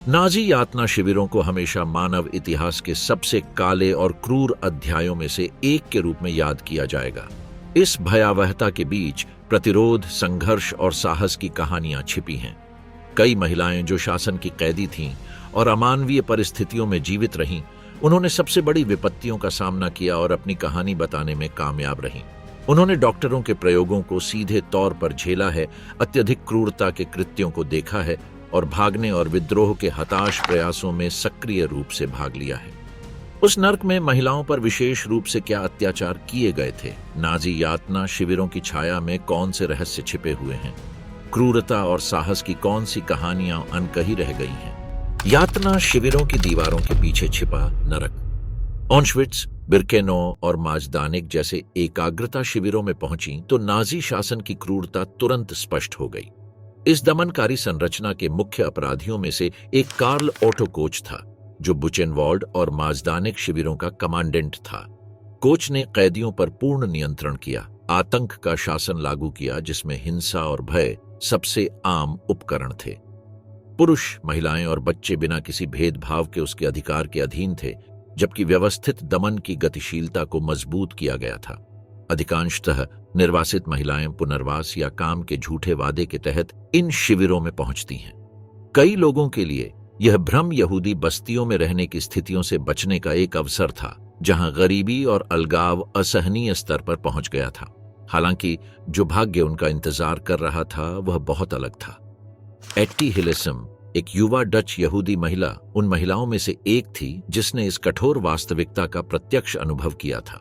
Nazi यातना शिविरों को हमेशा मानव इतिहास के सबसे काले और क्रूर अध्यायों में से एक के रूप में याद किया जाएगा। इस भयावहता के बीच प्रतिरोध, संघर्ष और साहस की कहानियां छिपी हैं। कई महिलाएं जो शासन की कैदी थीं और अमानवीय परिस्थितियों में जीवित रहीं, उन्होंने सबसे बड़ी विपत्तियों का सामना किया और अपनी कहानी बताने में कामयाब रहीं। उन्होंने डॉक्टरों के प्रयोगों को सीधे तौर पर झेला है, अत्यधिक क्रूरता के कृत्यों को देखा है और भागने और विद्रोह के हताश प्रयासों में सक्रिय रूप से भाग लिया है। उस नर्क में महिलाओं पर विशेष रूप से क्या अत्याचार किए गए थे? नाजी यातना शिविरों की छाया में कौन से रहस्य छिपे हुए हैं? क्रूरता और साहस की कौन सी कहानियां अनकही रह गई हैं? यातना शिविरों की दीवारों के पीछे छिपा नरक। ऑशविट्ज, बिर्केनौ और माजदानिक जैसे एकाग्रता शिविरों में पहुंची तो नाजी शासन की क्रूरता तुरंत स्पष्ट हो गई। इस दमनकारी संरचना के मुख्य अपराधियों में से एक कार्ल ओटो कोच था, जो बुचेनवाल्ड और माजदानिक शिविरों का कमांडेंट था। कोच ने कैदियों पर पूर्ण नियंत्रण किया, आतंक का शासन लागू किया जिसमें हिंसा और भय सबसे आम उपकरण थे। पुरुष, महिलाएं और बच्चे बिना किसी भेदभाव के उसके अधिकार के अधीन थे, जबकि व्यवस्थित दमन की गतिशीलता को मजबूत किया गया था। अधिकांशतः निर्वासित महिलाएं पुनर्वास या काम के झूठे वादे के तहत इन शिविरों में पहुंचती हैं। कई लोगों के लिए यह भ्रम यहूदी बस्तियों में रहने की स्थितियों से बचने का एक अवसर था, जहां गरीबी और अलगाव असहनीय स्तर पर पहुंच गया था। हालांकि जो भाग्य उनका इंतजार कर रहा था वह बहुत अलग था। एट्टी हिलेसम, एक युवा डच यहूदी महिला, उन महिलाओं में से एक थी जिसने इस कठोर वास्तविकता का प्रत्यक्ष अनुभव किया था।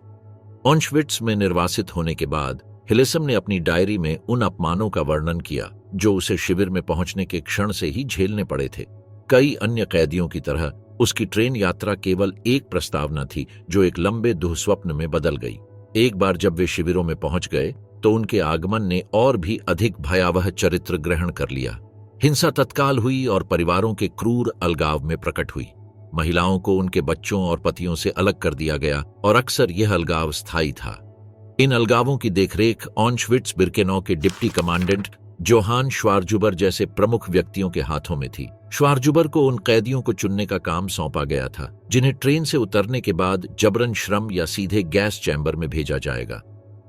ऑशविट्ज में निर्वासित होने के बाद हिलेसम ने अपनी डायरी में उन अपमानों का वर्णन किया जो उसे शिविर में पहुंचने के क्षण से ही झेलने पड़े थे। कई अन्य कैदियों की तरह उसकी ट्रेन यात्रा केवल एक प्रस्तावना थी जो एक लंबे दुःस्वप्न में बदल गई। एक बार जब वे शिविरों में पहुंच गए तो उनके आगमन ने और भी अधिक भयावह चरित्र ग्रहण कर लिया। हिंसा तत्काल हुई और परिवारों के क्रूर अलगाव में प्रकट हुई। महिलाओं को उनके बच्चों और पतियों से अलग कर दिया गया और अक्सर यह अलगाव स्थायी था। इन अलगावों की देखरेख ऑशविट्ज बिर्केनौ के डिप्टी कमांडेंट जोहान श्वार्जुबर जैसे प्रमुख व्यक्तियों के हाथों में थी। श्वार्जुबर को उन कैदियों को चुनने का काम सौंपा गया था जिन्हें ट्रेन से उतरने के बाद जबरन श्रम या सीधे गैस चैम्बर में भेजा जाएगा।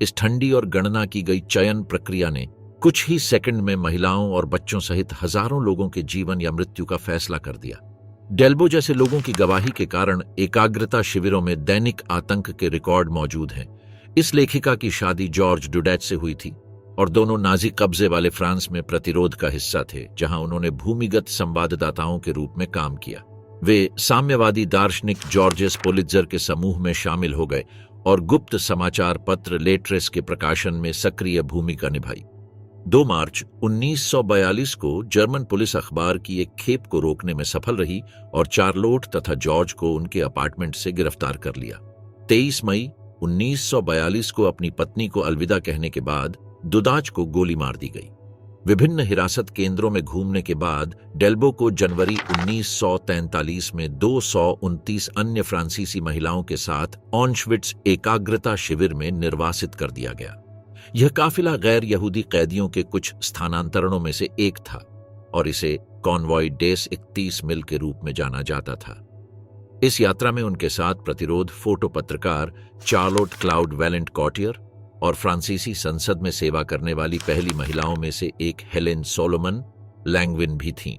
इस ठंडी और गणना की गई चयन प्रक्रिया ने कुछ ही सेकंड में महिलाओं और बच्चों सहित हजारों लोगों के जीवन या मृत्यु का फैसला कर दिया। डेल्बो जैसे लोगों की गवाही के कारण एकाग्रता शिविरों में दैनिक आतंक के रिकॉर्ड मौजूद हैं। इस लेखिका की शादी जॉर्ज डुडैच से हुई थी और दोनों नाजी कब्जे वाले फ्रांस में प्रतिरोध का हिस्सा थे, जहां उन्होंने भूमिगत संवाददाताओं के रूप में काम किया। वे साम्यवादी दार्शनिक जॉर्जेस पुलित्जर के समूह में शामिल हो गए और गुप्त समाचार पत्र लेट्रेस के प्रकाशन में सक्रिय भूमिका निभाई। 2 मार्च 1942 को जर्मन पुलिस अखबार की एक खेप को रोकने में सफल रही और चार्लोट तथा जॉर्ज को उनके अपार्टमेंट से गिरफ्तार कर लिया। 23 मई 1942 को अपनी पत्नी को अलविदा कहने के बाद दुदाच को गोली मार दी गई। विभिन्न हिरासत केंद्रों में घूमने के बाद डेल्बो को जनवरी 1943 में 229 अन्य फ्रांसीसी महिलाओं के साथ ऑशविट्ज एकाग्रता शिविर में निर्वासित कर दिया गया। यह काफिला गैर यहूदी कैदियों के कुछ स्थानांतरणों में से एक था और इसे कॉन्वॉय डेस 31 मिल के रूप में जाना जाता था। इस यात्रा में उनके साथ प्रतिरोध फोटो पत्रकार चार्लोट क्लाउड वैलेंट कॉटियर और फ्रांसीसी संसद में सेवा करने वाली पहली महिलाओं में से एक हेलेन सोलोमन लैंग्विन भी थीं।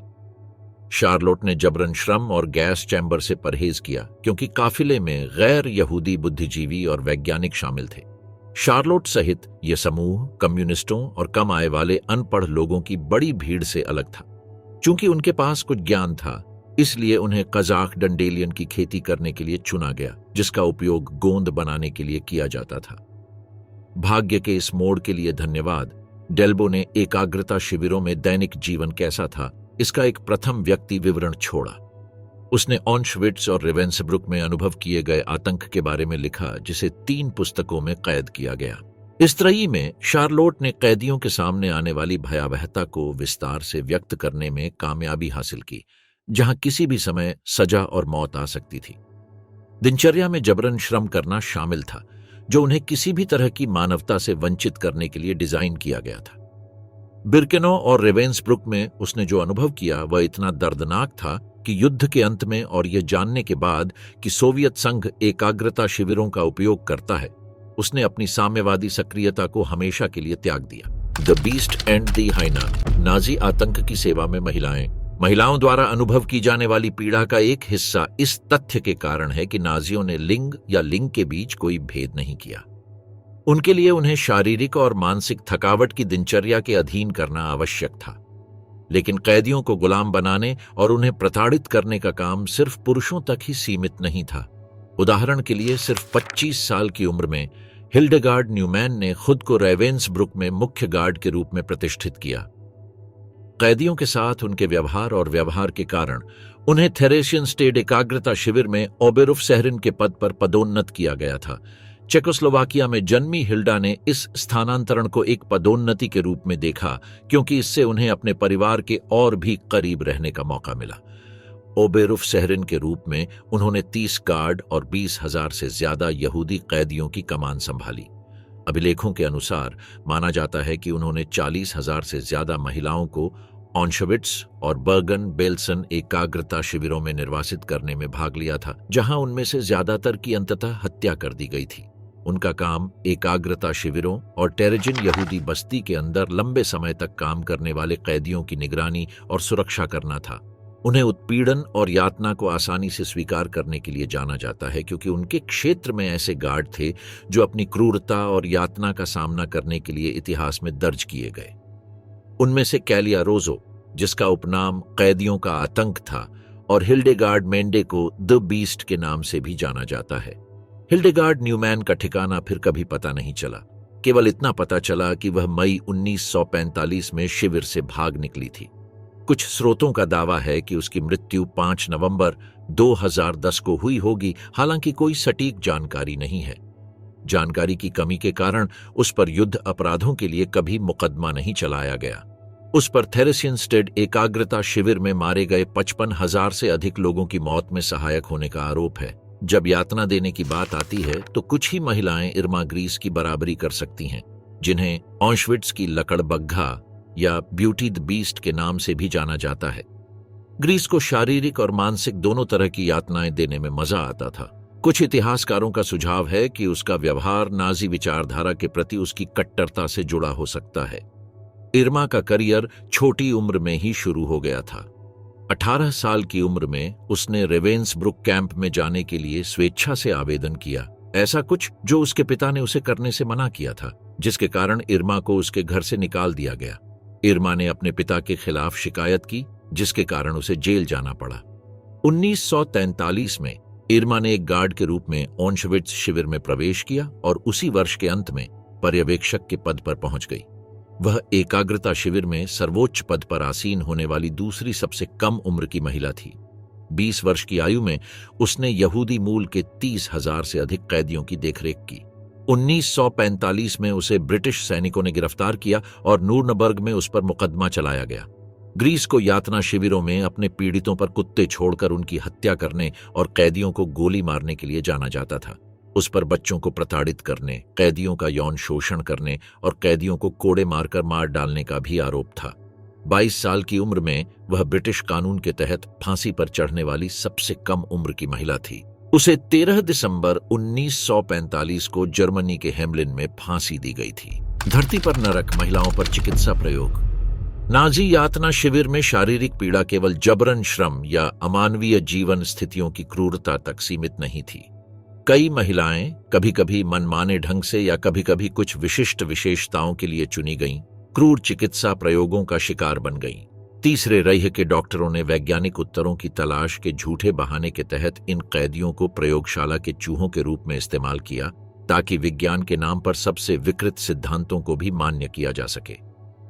शार्लोट ने जबरन श्रम और गैस चैम्बर से परहेज किया क्योंकि काफिले में गैर यहूदी बुद्धिजीवी और वैज्ञानिक शामिल थे। शार्लोट सहित यह समूह कम्युनिस्टों और कम आय वाले अनपढ़ लोगों की बड़ी भीड़ से अलग था। चूंकि उनके पास कुछ ज्ञान था, इसलिए उन्हें कजाक डंडेलियन की खेती करने के लिए चुना गया, जिसका उपयोग गोंद बनाने के लिए किया जाता था। भाग्य के इस मोड़ के लिए धन्यवाद। डेल्बो ने एकाग्रता शिविरों में दैनिक जीवन कैसा था इसका एक प्रथम व्यक्ति विवरण छोड़ा। उसने ऑशविट्ज और रेवेंसब्रुक में अनुभव किए गए आतंक के बारे में लिखा, जिसे 3 पुस्तकों में कैद किया गया। इस त्रयी में शार्लोट ने कैदियों के सामने आने वाली भयावहता को विस्तार से व्यक्त करने में कामयाबी हासिल की, जहां किसी भी समय सजा और मौत आ सकती थी। दिनचर्या में जबरन श्रम करना शामिल था, जो उन्हें किसी भी तरह की मानवता से वंचित करने के लिए डिजाइन किया गया था। बिरकेनो और रेवेंसब्रुक में उसने जो अनुभव किया वह इतना दर्दनाक था कि युद्ध के अंत में और यह जानने के बाद कि सोवियत संघ एकाग्रता शिविरों का उपयोग करता है, उसने अपनी साम्यवादी सक्रियता को हमेशा के लिए त्याग दिया। The beast and the hyena. Nazi आतंक की सेवा में महिलाओं द्वारा अनुभव की जाने वाली पीड़ा का एक हिस्सा इस तथ्य के कारण है कि नाजियों ने लिंग या लिंग के बीच कोई भेद नहीं किया। उनके लिए उन्हें शारीरिक और मानसिक थकावट की दिनचर्या के अधीन करना आवश्यक था, लेकिन कैदियों को गुलाम बनाने और उन्हें प्रताड़ित करने का काम सिर्फ पुरुषों तक ही सीमित नहीं था। उदाहरण के लिए सिर्फ 25 साल की उम्र में हिल्डेगार्ड न्यूमैन ने खुद को रेवेंसब्रुक में मुख्य गार्ड के रूप में प्रतिष्ठित किया। कैदियों के साथ उनके व्यवहार के कारण उन्हें थेरेसियन स्टेट एकाग्रता शिविर में ओबेरुफ-सेहरिन के पद पर पदोन्नत किया गया था। चेकोस्लोवाकिया में जन्मी हिल्डा ने इस स्थानांतरण को एक पदोन्नति के रूप में देखा, क्योंकि इससे उन्हें अपने परिवार के और भी करीब रहने का मौका मिला। ओबेरुफ-सेहरिन के रूप में उन्होंने 30 गार्ड और 20,000 से ज्यादा यहूदी कैदियों की कमान संभाली। अभिलेखों के अनुसार माना जाता है कि उन्होंने 40,000 से ज्यादा महिलाओं को ऑन्शविट्स और बर्गन बेल्सन एकाग्रता शिविरों में निर्वासित करने में भाग लिया था, जहां उनमें से ज्यादातर की अंततः हत्या कर दी गई थी। उनका काम एकाग्रता शिविरों और टेरेजिन यहूदी बस्ती के अंदर लंबे समय तक काम करने वाले कैदियों की निगरानी और सुरक्षा करना था। उन्हें उत्पीड़न और यातना को आसानी से स्वीकार करने के लिए जाना जाता है, क्योंकि उनके क्षेत्र में ऐसे गार्ड थे जो अपनी क्रूरता और यातना का सामना करने के लिए इतिहास में दर्ज किए गए। उनमें से कैलिया रोजो, जिसका उपनाम कैदियों का आतंक था, और हिल्डेगार्ड मेंडे को द बीस्ट के नाम से भी जाना जाता है। हिल्डेगार्ड न्यूमैन का ठिकाना फिर कभी पता नहीं चला। केवल इतना पता चला कि वह मई 1945 में शिविर से भाग निकली थी। कुछ स्रोतों का दावा है कि उसकी मृत्यु 5 नवंबर 2010 को हुई होगी, हालांकि कोई सटीक जानकारी नहीं है। जानकारी की कमी के कारण उस पर युद्ध अपराधों के लिए कभी मुकदमा नहीं चलाया गया। उस पर थेरेसियन स्टेट एकाग्रता शिविर में मारे गए 55,000 से अधिक लोगों की मौत में सहायक होने का आरोप है। जब यातना देने की बात आती है तो कुछ ही महिलाएं इर्मा ग्रीस की बराबरी कर सकती हैं, जिन्हें ऑश्विट्ज की लकड़बग्घा या ब्यूटी द बीस्ट के नाम से भी जाना जाता है। ग्रीस को शारीरिक और मानसिक दोनों तरह की यातनाएं देने में मजा आता था। कुछ इतिहासकारों का सुझाव है कि उसका व्यवहार नाजी विचारधारा के प्रति उसकी कट्टरता से जुड़ा हो सकता है। इर्मा का करियर छोटी उम्र में ही शुरू हो गया था। 18 साल की उम्र में उसने रेवेंसब्रुक कैंप में जाने के लिए स्वेच्छा से आवेदन किया, ऐसा कुछ जो उसके पिता ने उसे करने से मना किया था, जिसके कारण इर्मा को उसके घर से निकाल दिया गया। इर्मा ने अपने पिता के खिलाफ शिकायत की, जिसके कारण उसे जेल जाना पड़ा। 1943 में इर्मा ने एक गार्ड के रूप में ऑश्विट्ज शिविर में प्रवेश किया और उसी वर्ष के अंत में पर्यवेक्षक के पद पर पहुंच गई। वह एकाग्रता शिविर में सर्वोच्च पद पर आसीन होने वाली दूसरी सबसे कम उम्र की महिला थी। 20 वर्ष की आयु में उसने यहूदी मूल के 30,000 से अधिक कैदियों की देखरेख की। 1945 में उसे ब्रिटिश सैनिकों ने गिरफ्तार किया और नूरनबर्ग में उस पर मुकदमा चलाया गया। ग्रीस को यातना शिविरों में अपने पीड़ितों पर कुत्ते छोड़कर उनकी हत्या करने और कैदियों को गोली मारने के लिए जाना जाता था। उस पर बच्चों को प्रताड़ित करने, कैदियों का यौन शोषण करने और कैदियों को कोड़े मारकर मार डालने का भी आरोप था। 22 साल की उम्र में वह ब्रिटिश कानून के तहत फांसी पर चढ़ने वाली सबसे कम उम्र की महिला थी। उसे 13 दिसंबर 1945 को जर्मनी के हेमलिन में फांसी दी गई थी। धरती पर नरक, महिलाओं पर चिकित्सा प्रयोग। नाजी यातना शिविर में शारीरिक पीड़ा केवल जबरन श्रम या अमानवीय जीवन स्थितियों की क्रूरता तक सीमित नहीं थी। कई महिलाएं कभी कभी मनमाने ढंग से या कभी कभी कुछ विशिष्ट विशेषताओं के लिए चुनी गईं, क्रूर चिकित्सा प्रयोगों का शिकार बन गईं। तीसरे रईह के डॉक्टरों ने वैज्ञानिक उत्तरों की तलाश के झूठे बहाने के तहत इन कैदियों को प्रयोगशाला के चूहों के रूप में इस्तेमाल किया, ताकि विज्ञान के नाम पर सबसे विकृत सिद्धांतों को भी मान्य किया जा सके।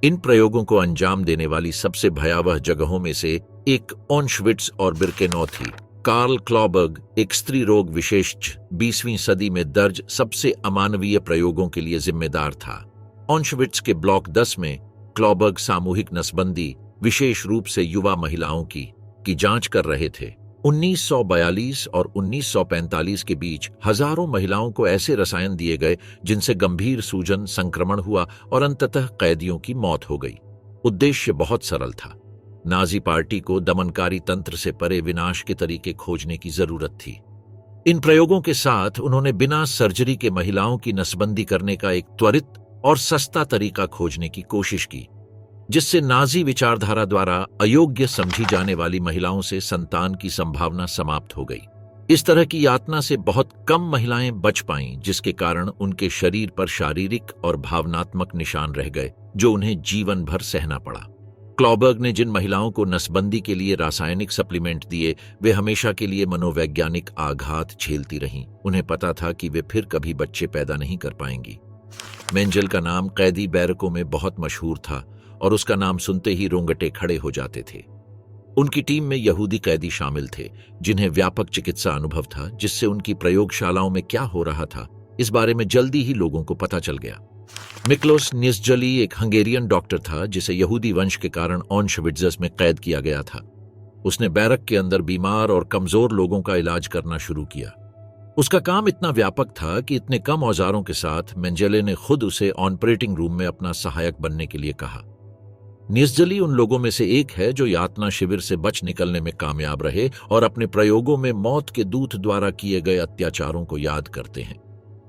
इन प्रयोगों को अंजाम देने वाली सबसे भयावह जगहों में से एक ऑश्विट्ज और बिर्केनौ थी। कार्ल क्लॉबर्ग, एक स्त्री रोग विशेषज्ञ, 20वीं सदी में दर्ज सबसे अमानवीय प्रयोगों के लिए जिम्मेदार था। ऑश्विट्ज के ब्लॉक 10 में क्लॉबर्ग सामूहिक नसबंदी, विशेष रूप से युवा महिलाओं की जांच कर रहे थे। 1942 और 1945 के बीच हजारों महिलाओं को ऐसे रसायन दिए गए जिनसे गंभीर सूजन, संक्रमण हुआ और अंततः कैदियों की मौत हो गई। उद्देश्य बहुत सरल था। नाजी पार्टी को दमनकारी तंत्र से परे विनाश के तरीके खोजने की जरूरत थी। इन प्रयोगों के साथ उन्होंने बिना सर्जरी के महिलाओं की नसबंदी करने का एक त्वरित और सस्ता तरीका खोजने की कोशिश की, जिससे नाजी विचारधारा द्वारा अयोग्य समझी जाने वाली महिलाओं से संतान की संभावना समाप्त हो गई। इस तरह की यातना से बहुत कम महिलाएं बच पाईं, जिसके कारण उनके शरीर पर शारीरिक और भावनात्मक निशान रह गए जो उन्हें जीवन भर सहना पड़ा। क्लॉबर्ग ने जिन महिलाओं को नसबंदी के लिए रासायनिक सप्लीमेंट दिए, वे हमेशा के लिए मनोवैज्ञानिक आघात झेलती रहीं। उन्हें पता था कि वे फिर कभी बच्चे पैदा नहीं कर पाएंगी। मेंजेल का नाम कैदी बैरकों में बहुत मशहूर था और उसका नाम सुनते ही रोंगटे खड़े हो जाते थे। उनकी टीम में यहूदी कैदी शामिल थे, जिन्हें व्यापक चिकित्सा अनुभव था, जिससे उनकी प्रयोगशालाओं में क्या हो रहा था इस बारे में जल्दी ही लोगों को पता चल गया। मिक्लोस निस्जली एक हंगेरियन डॉक्टर था जिसे यहूदी वंश के कारण ऑशविट्ज़ में कैद किया गया था। उसने बैरक के अंदर बीमार और कमजोर लोगों का इलाज करना शुरू किया। उसका काम इतना व्यापक था कि इतने कम औजारों के साथ मेंजेले ने खुद उसे ऑपरेटिंग रूम में अपना सहायक बनने के लिए कहा। निस्जली उन लोगों में से एक है जो यातना शिविर से बच निकलने में कामयाब रहे और अपने प्रयोगों में मौत के दूत द्वारा किए गए अत्याचारों को याद करते हैं।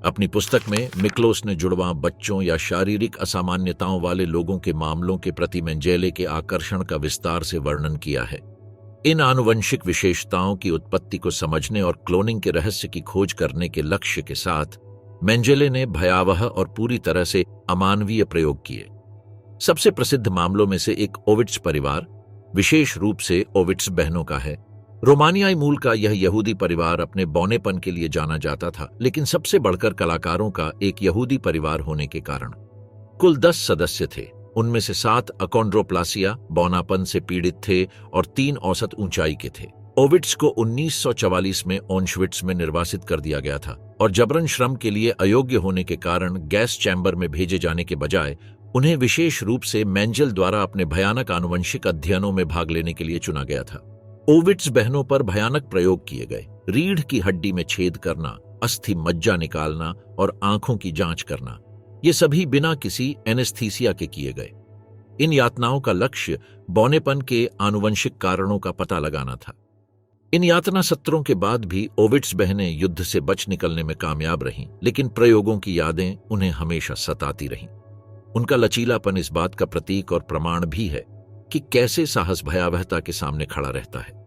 अपनी पुस्तक में मिक्लोस ने जुड़वां बच्चों या शारीरिक असामान्यताओं वाले लोगों के मामलों के प्रति मेंजेले के आकर्षण का विस्तार से वर्णन किया है। इन आनुवंशिक विशेषताओं की उत्पत्ति को समझने और क्लोनिंग के रहस्य की खोज करने के लक्ष्य के साथ मेंजेले ने भयावह और पूरी तरह से अमानवीय प्रयोग किए। सबसे प्रसिद्ध मामलों में से एक ओविट्स परिवार, विशेष रूप से ओविट्स बहनों का है। रोमानियाई मूल का यह यहूदी परिवार अपने बौनेपन के लिए जाना जाता था, लेकिन सबसे बढ़कर कलाकारों का एक यहूदी परिवार होने के कारण। कुल 10 सदस्य थे। उनमें से 7 अकोंड्रोप्लासिया बौनापन से पीड़ित थे और 3 औसत ऊंचाई के थे। ओविट्स को 1944 में ऑशविट्ज़ में निर्वासित कर दिया गया था और जबरन श्रम के लिए अयोग्य होने के कारण गैस चैम्बर में भेजे जाने के बजाय उन्हें विशेष रूप से मेंजेल द्वारा अपने भयानक आनुवंशिक अध्ययनों में भाग लेने के लिए चुना गया था। ओविट्स बहनों पर भयानक प्रयोग किए गए। रीढ़ की हड्डी में छेद करना, अस्थि मज्जा निकालना और आंखों की जांच करना, ये सभी बिना किसी एनेस्थीसिया के किए गए। इन यातनाओं का लक्ष्य बौनेपन के आनुवंशिक कारणों का पता लगाना था। इन यातना सत्रों के बाद भी ओविट्स बहनें युद्ध से बच निकलने में कामयाब रहीं, लेकिन प्रयोगों की यादें उन्हें हमेशा सताती रहीं। उनका लचीलापन इस बात का प्रतीक और प्रमाण भी है कि कैसे साहस भयावहता के सामने खड़ा रहता है।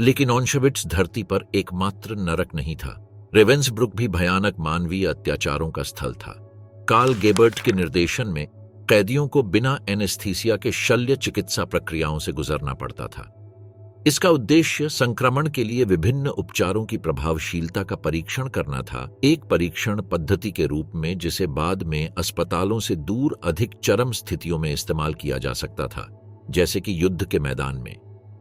लेकिन ऑशविट्ज़ धरती पर एकमात्र नरक नहीं था। रेवेंसब्रुक भी भयानक मानवीय अत्याचारों का स्थल था। कार्ल गेबर्ट के निर्देशन में कैदियों को बिना एनेस्थीसिया के शल्य चिकित्सा प्रक्रियाओं से गुजरना पड़ता था। इसका उद्देश्य संक्रमण के लिए विभिन्न उपचारों की प्रभावशीलता का परीक्षण करना था, एक परीक्षण पद्धति के रूप में जिसे बाद में अस्पतालों से दूर अधिक चरम स्थितियों में इस्तेमाल किया जा सकता था, जैसे कि युद्ध के मैदान में।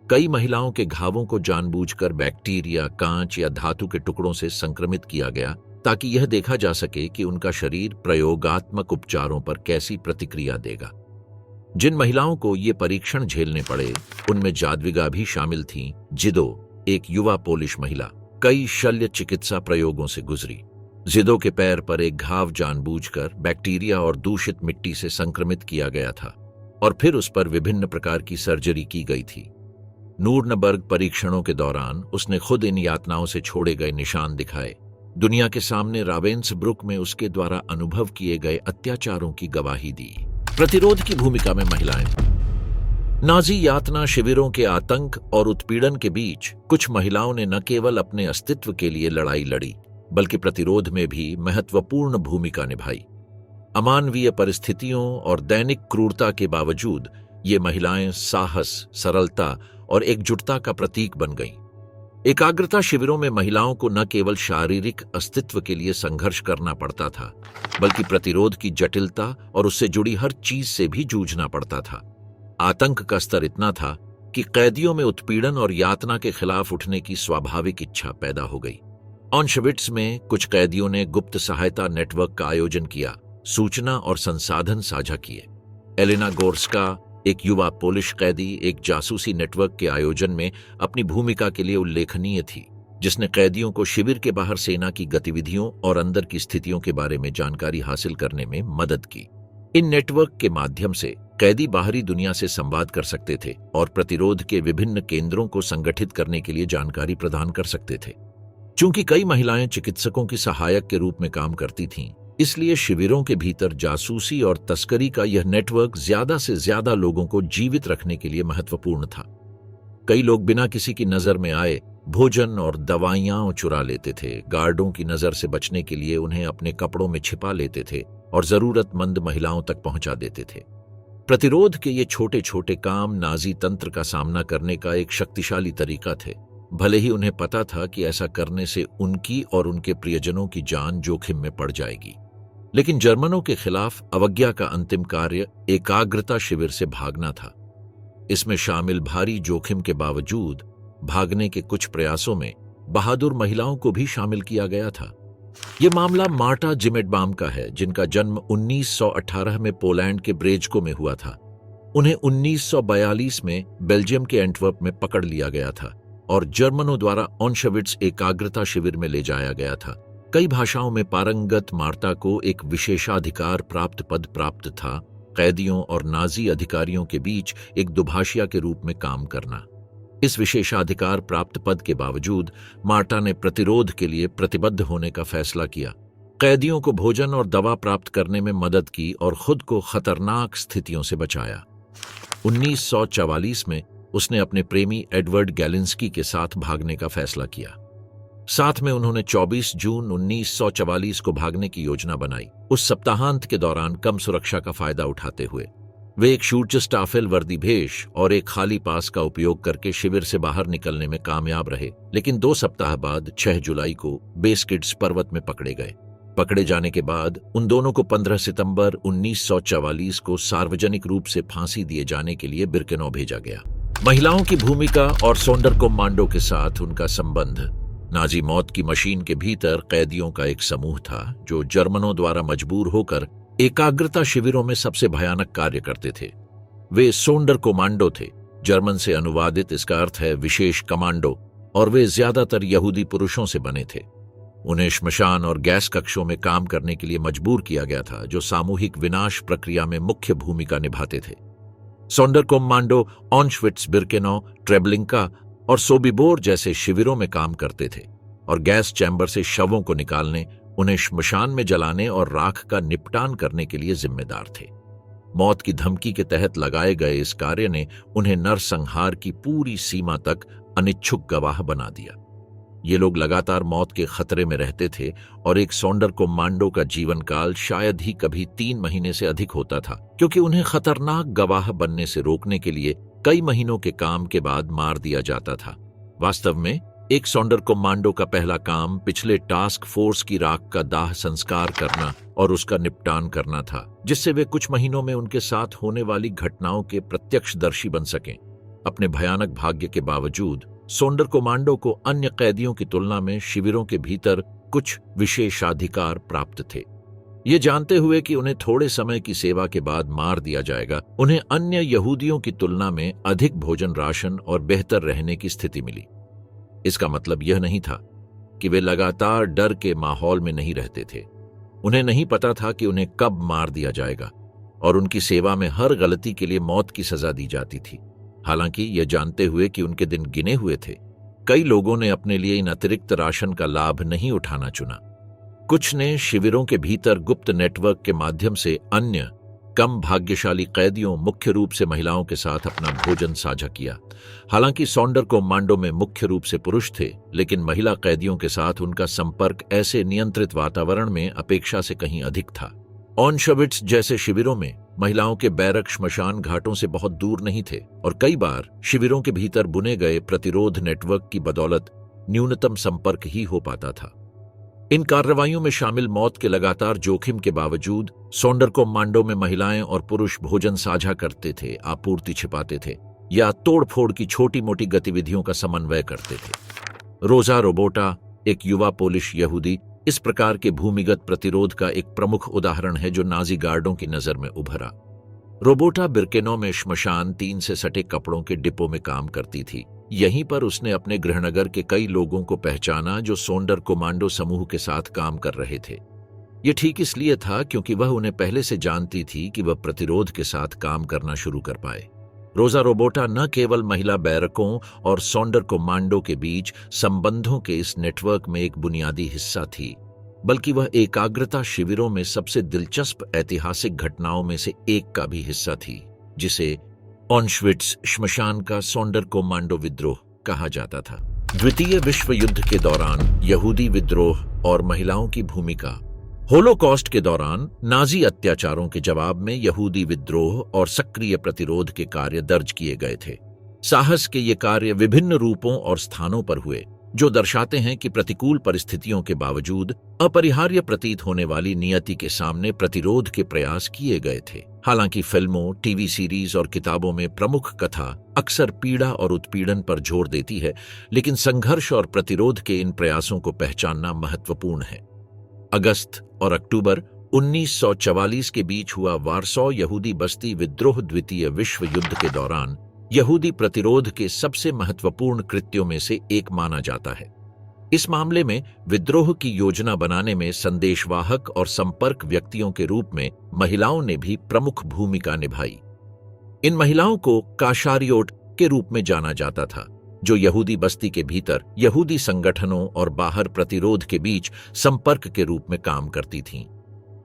कई महिलाओं के घावों को जानबूझकर बैक्टीरिया, कांच या धातु के टुकड़ों से संक्रमित किया गया ताकि यह देखा जा सके कि उनका शरीर प्रयोगात्मक उपचारों पर कैसी प्रतिक्रिया देगा। जिन महिलाओं को ये परीक्षण झेलने पड़े उनमें जादविगा भी शामिल थीं। जिदो, एक युवा पोलिश महिला, कई शल्य चिकित्सा प्रयोगों से गुजरी। जिदो के पैर पर एक घाव जानबूझकर बैक्टीरिया और दूषित मिट्टी से संक्रमित किया गया था और फिर उस पर विभिन्न प्रकार की सर्जरी की गई थी। नूरनबर्ग परीक्षणों के दौरान उसने खुद इन यातनाओं से छोड़े गए निशान दिखाए, दुनिया के सामने रावेंसब्रुक में उसके द्वारा अनुभव किए गए अत्याचारों की गवाही दी। प्रतिरोध की भूमिका में महिलाएं। नाजी यातना शिविरों के आतंक और उत्पीड़न के बीच कुछ महिलाओं ने न केवल अपने अस्तित्व के लिए लड़ाई लड़ी, बल्कि प्रतिरोध में भी महत्वपूर्ण भूमिका निभाई। अमानवीय परिस्थितियों और दैनिक क्रूरता के बावजूद ये महिलाएं साहस, सरलता और एकजुटता का प्रतीक बन गईं। एकाग्रता शिविरों में महिलाओं को न केवल शारीरिक अस्तित्व के लिए संघर्ष करना पड़ता था, बल्कि प्रतिरोध की जटिलता और उससे जुड़ी हर चीज से भी जूझना पड़ता था। आतंक का स्तर इतना था कि कैदियों में उत्पीड़न और यातना के खिलाफ उठने की स्वाभाविक इच्छा पैदा हो गई। ऑशविट्ज़ में कुछ कैदियों ने गुप्त सहायता नेटवर्क का आयोजन किया, सूचना और संसाधन साझा किए। एलेना गोर्स्का, एक युवा पोलिश कैदी, एक जासूसी नेटवर्क के आयोजन में अपनी भूमिका के लिए उल्लेखनीय थी, जिसने कैदियों को शिविर के बाहर सेना की गतिविधियों और अंदर की स्थितियों के बारे में जानकारी हासिल करने में मदद की। इन नेटवर्क के माध्यम से कैदी बाहरी दुनिया से संवाद कर सकते थे और प्रतिरोध के विभिन्न केंद्रों को संगठित करने के लिए जानकारी प्रदान कर सकते थे। चूंकि कई महिलाएं चिकित्सकों की सहायक के रूप में काम करती थीं, इसलिए शिविरों के भीतर जासूसी और तस्करी का यह नेटवर्क ज्यादा से ज्यादा लोगों को जीवित रखने के लिए महत्वपूर्ण था। कई लोग बिना किसी की नजर में आए भोजन और दवाइयां चुरा लेते थे, गार्डों की नजर से बचने के लिए उन्हें अपने कपड़ों में छिपा लेते थे और जरूरतमंद महिलाओं तक पहुंचा देते थे। प्रतिरोध के ये छोटे छोटे काम नाजी तंत्र का सामना करने का एक शक्तिशाली तरीका थे, भले ही उन्हें पता था कि ऐसा करने से उनकी और उनके प्रियजनों की जान जोखिम में पड़ जाएगी। लेकिन जर्मनों के खिलाफ अवज्ञा का अंतिम कार्य एकाग्रता शिविर से भागना था। इसमें शामिल भारी जोखिम के बावजूद भागने के कुछ प्रयासों में बहादुर महिलाओं को भी शामिल किया गया था। यह मामला मार्टा जिमेटबाम का है, जिनका जन्म 1918 में पोलैंड के ब्रेजको में हुआ था। उन्हें 1942 में बेल्जियम के एंटवर्प में पकड़ लिया गया था और जर्मनों द्वारा ऑशविट्ज एकाग्रता शिविर में ले जाया गया था। कई भाषाओं में पारंगत मार्टा को एक विशेषाधिकार प्राप्त पद प्राप्त था, कैदियों और नाजी अधिकारियों के बीच एक दुभाषिया के रूप में काम करना। इस विशेषाधिकार प्राप्त पद के बावजूद मार्टा ने प्रतिरोध के लिए प्रतिबद्ध होने का फैसला किया, कैदियों को भोजन और दवा प्राप्त करने में मदद की और खुद को खतरनाक स्थितियों से बचाया। 1944 में उसने अपने प्रेमी एडवर्ड गैलिंस्की के साथ भागने का फैसला किया। साथ में उन्होंने 24 जून 1944 को भागने की योजना बनाई। उस सप्ताहांत के दौरान कम सुरक्षा का फायदा उठाते हुए वे एक शूटस्टाफेल वर्दी भेष और एक खाली पास का उपयोग करके शिविर से बाहर निकलने में कामयाब रहे, लेकिन 2 सप्ताह बाद 6 जुलाई को बेस्किट्स पर्वत में पकड़े गए। पकड़े जाने के बाद उन दोनों को 15 सितंबर 1944 को सार्वजनिक रूप से फांसी दिए जाने के लिए बिर्केनौ भेजा गया। महिलाओं की भूमिका और सोंडर कमांडो के साथ उनका संबंध। नाजी मौत की मशीन के भीतर कैदियों का एक समूह था जो जर्मनों द्वारा मजबूर होकर एकाग्रता शिविरों में सबसे भयानक कार्य करते थे। वे सोंडर कमांडो थे, जर्मन से अनुवादित इसका अर्थ है विशेष कमांडो, और वे ज्यादातर यहूदी पुरुषों से बने थे। उन्हें श्मशान और गैस कक्षों में काम करने के लिए मजबूर किया गया था, जो सामूहिक विनाश प्रक्रिया में मुख्य भूमिका निभाते थे। सोंडर कमांडो ऑशविट्ज, बिर्केनौ, ट्रेबलिंका और सोबिबोर जैसे शिविरों में काम करते थे और गैस चैम्बर से शवों को निकालने, उन्हें श्मशान में जलाने और राख का निपटान करने के लिए जिम्मेदार थे। मौत की धमकी के तहत लगाए गए इस कार्य ने उन्हें नरसंहार की पूरी सीमा तक अनिच्छुक गवाह बना दिया। ये लोग लगातार मौत के खतरे में रहते थे और एक सोंडर कमांडो का जीवन काल शायद ही कभी 3 महीने से अधिक होता था, क्योंकि उन्हें खतरनाक गवाह बनने से रोकने के लिए कई महीनों के काम के बाद मार दिया जाता था। वास्तव में एक सोंडर कमांडो का पहला काम पिछले टास्क फोर्स की राख का दाह संस्कार करना और उसका निपटान करना था, जिससे वे कुछ महीनों में उनके साथ होने वाली घटनाओं के प्रत्यक्षदर्शी बन सकें। अपने भयानक भाग्य के बावजूद सोंडर कमांडो को अन्य कैदियों की तुलना में शिविरों के भीतर कुछ विशेषाधिकार प्राप्त थे। ये जानते हुए कि उन्हें थोड़े समय की सेवा के बाद मार दिया जाएगा, उन्हें अन्य यहूदियों की तुलना में अधिक भोजन राशन और बेहतर रहने की स्थिति मिली। इसका मतलब यह नहीं था कि वे लगातार डर के माहौल में नहीं रहते थे। उन्हें नहीं पता था कि उन्हें कब मार दिया जाएगा और उनकी सेवा में हर गलती के लिए मौत की सजा दी जाती थी। हालांकि यह जानते हुए कि उनके दिन गिने हुए थे, कई लोगों ने अपने लिए इन अतिरिक्त राशन का लाभ नहीं उठाना चुना। कुछ ने शिविरों के भीतर गुप्त नेटवर्क के माध्यम से अन्य कम भाग्यशाली कैदियों, मुख्य रूप से महिलाओं के साथ अपना भोजन साझा किया। हालांकि सोंडर कमांडो में मुख्य रूप से पुरुष थे, लेकिन महिला कैदियों के साथ उनका संपर्क ऐसे नियंत्रित वातावरण में अपेक्षा से कहीं अधिक था। ऑशविट्ज जैसे शिविरों में महिलाओं के बैरक श्मशान घाटों से बहुत दूर नहीं थे और कई बार शिविरों के भीतर बुने गए प्रतिरोध नेटवर्क की बदौलत न्यूनतम संपर्क ही हो पाता था। इन कार्रवाइयों में शामिल मौत के लगातार जोखिम के बावजूद सोंडर कमांडो में महिलाएं और पुरुष भोजन साझा करते थे, आपूर्ति छिपाते थे या तोड़फोड़ की छोटी मोटी गतिविधियों का समन्वय करते थे। रोजा रोबोटा, एक युवा पोलिश यहूदी, इस प्रकार के भूमिगत प्रतिरोध का एक प्रमुख उदाहरण है जो नाजी गार्डों की नजर में उभरा। रोबोटा बिर्केनौ में श्मशान 3 से सटे कपड़ों के डिपो में काम करती थी। यहीं पर उसने अपने गृहनगर के कई लोगों को पहचाना जो सोंडर कमांडो समूह के साथ काम कर रहे थे। ये ठीक इसलिए था क्योंकि वह उन्हें पहले से जानती थी कि वह प्रतिरोध के साथ काम करना शुरू कर पाए। रोजा रोबोटा न केवल महिला बैरकों और सौंडर कमांडो के बीच संबंधों के इस नेटवर्क में एक बुनियादी हिस्सा थी, बल्कि वह एकाग्रता शिविरों में सबसे दिलचस्प ऐतिहासिक घटनाओं में से एक का भी हिस्सा थी, जिसे ऑशविट्ज श्मशान का सौंडर कमांडो विद्रोह कहा जाता था। द्वितीय विश्व युद्ध के दौरान यहूदी विद्रोह और महिलाओं की भूमिका। होलोकॉस्ट के दौरान नाजी अत्याचारों के जवाब में यहूदी विद्रोह और सक्रिय प्रतिरोध के कार्य दर्ज किए गए थे। साहस के ये कार्य विभिन्न रूपों और स्थानों पर हुए, जो दर्शाते हैं कि प्रतिकूल परिस्थितियों के बावजूद अपरिहार्य प्रतीत होने वाली नियति के सामने प्रतिरोध के प्रयास किए गए थे। हालांकि फिल्मों, टीवी सीरीज और किताबों में प्रमुख कथा अक्सर पीड़ा और उत्पीड़न पर जोर देती है, लेकिन संघर्ष और प्रतिरोध के इन प्रयासों को पहचानना महत्वपूर्ण है। अगस्त और अक्टूबर 1944 के बीच हुआ वारसौ यहूदी बस्ती विद्रोह द्वितीय विश्व युद्ध के दौरान यहूदी प्रतिरोध के सबसे महत्वपूर्ण कृत्यों में से एक माना जाता है। इस मामले में विद्रोह की योजना बनाने में संदेशवाहक और संपर्क व्यक्तियों के रूप में महिलाओं ने भी प्रमुख भूमिका निभाई। इन महिलाओं को काशारियोट के रूप में जाना जाता था, जो यहूदी बस्ती के भीतर यहूदी संगठनों और बाहर प्रतिरोध के बीच संपर्क के रूप में काम करती थीं।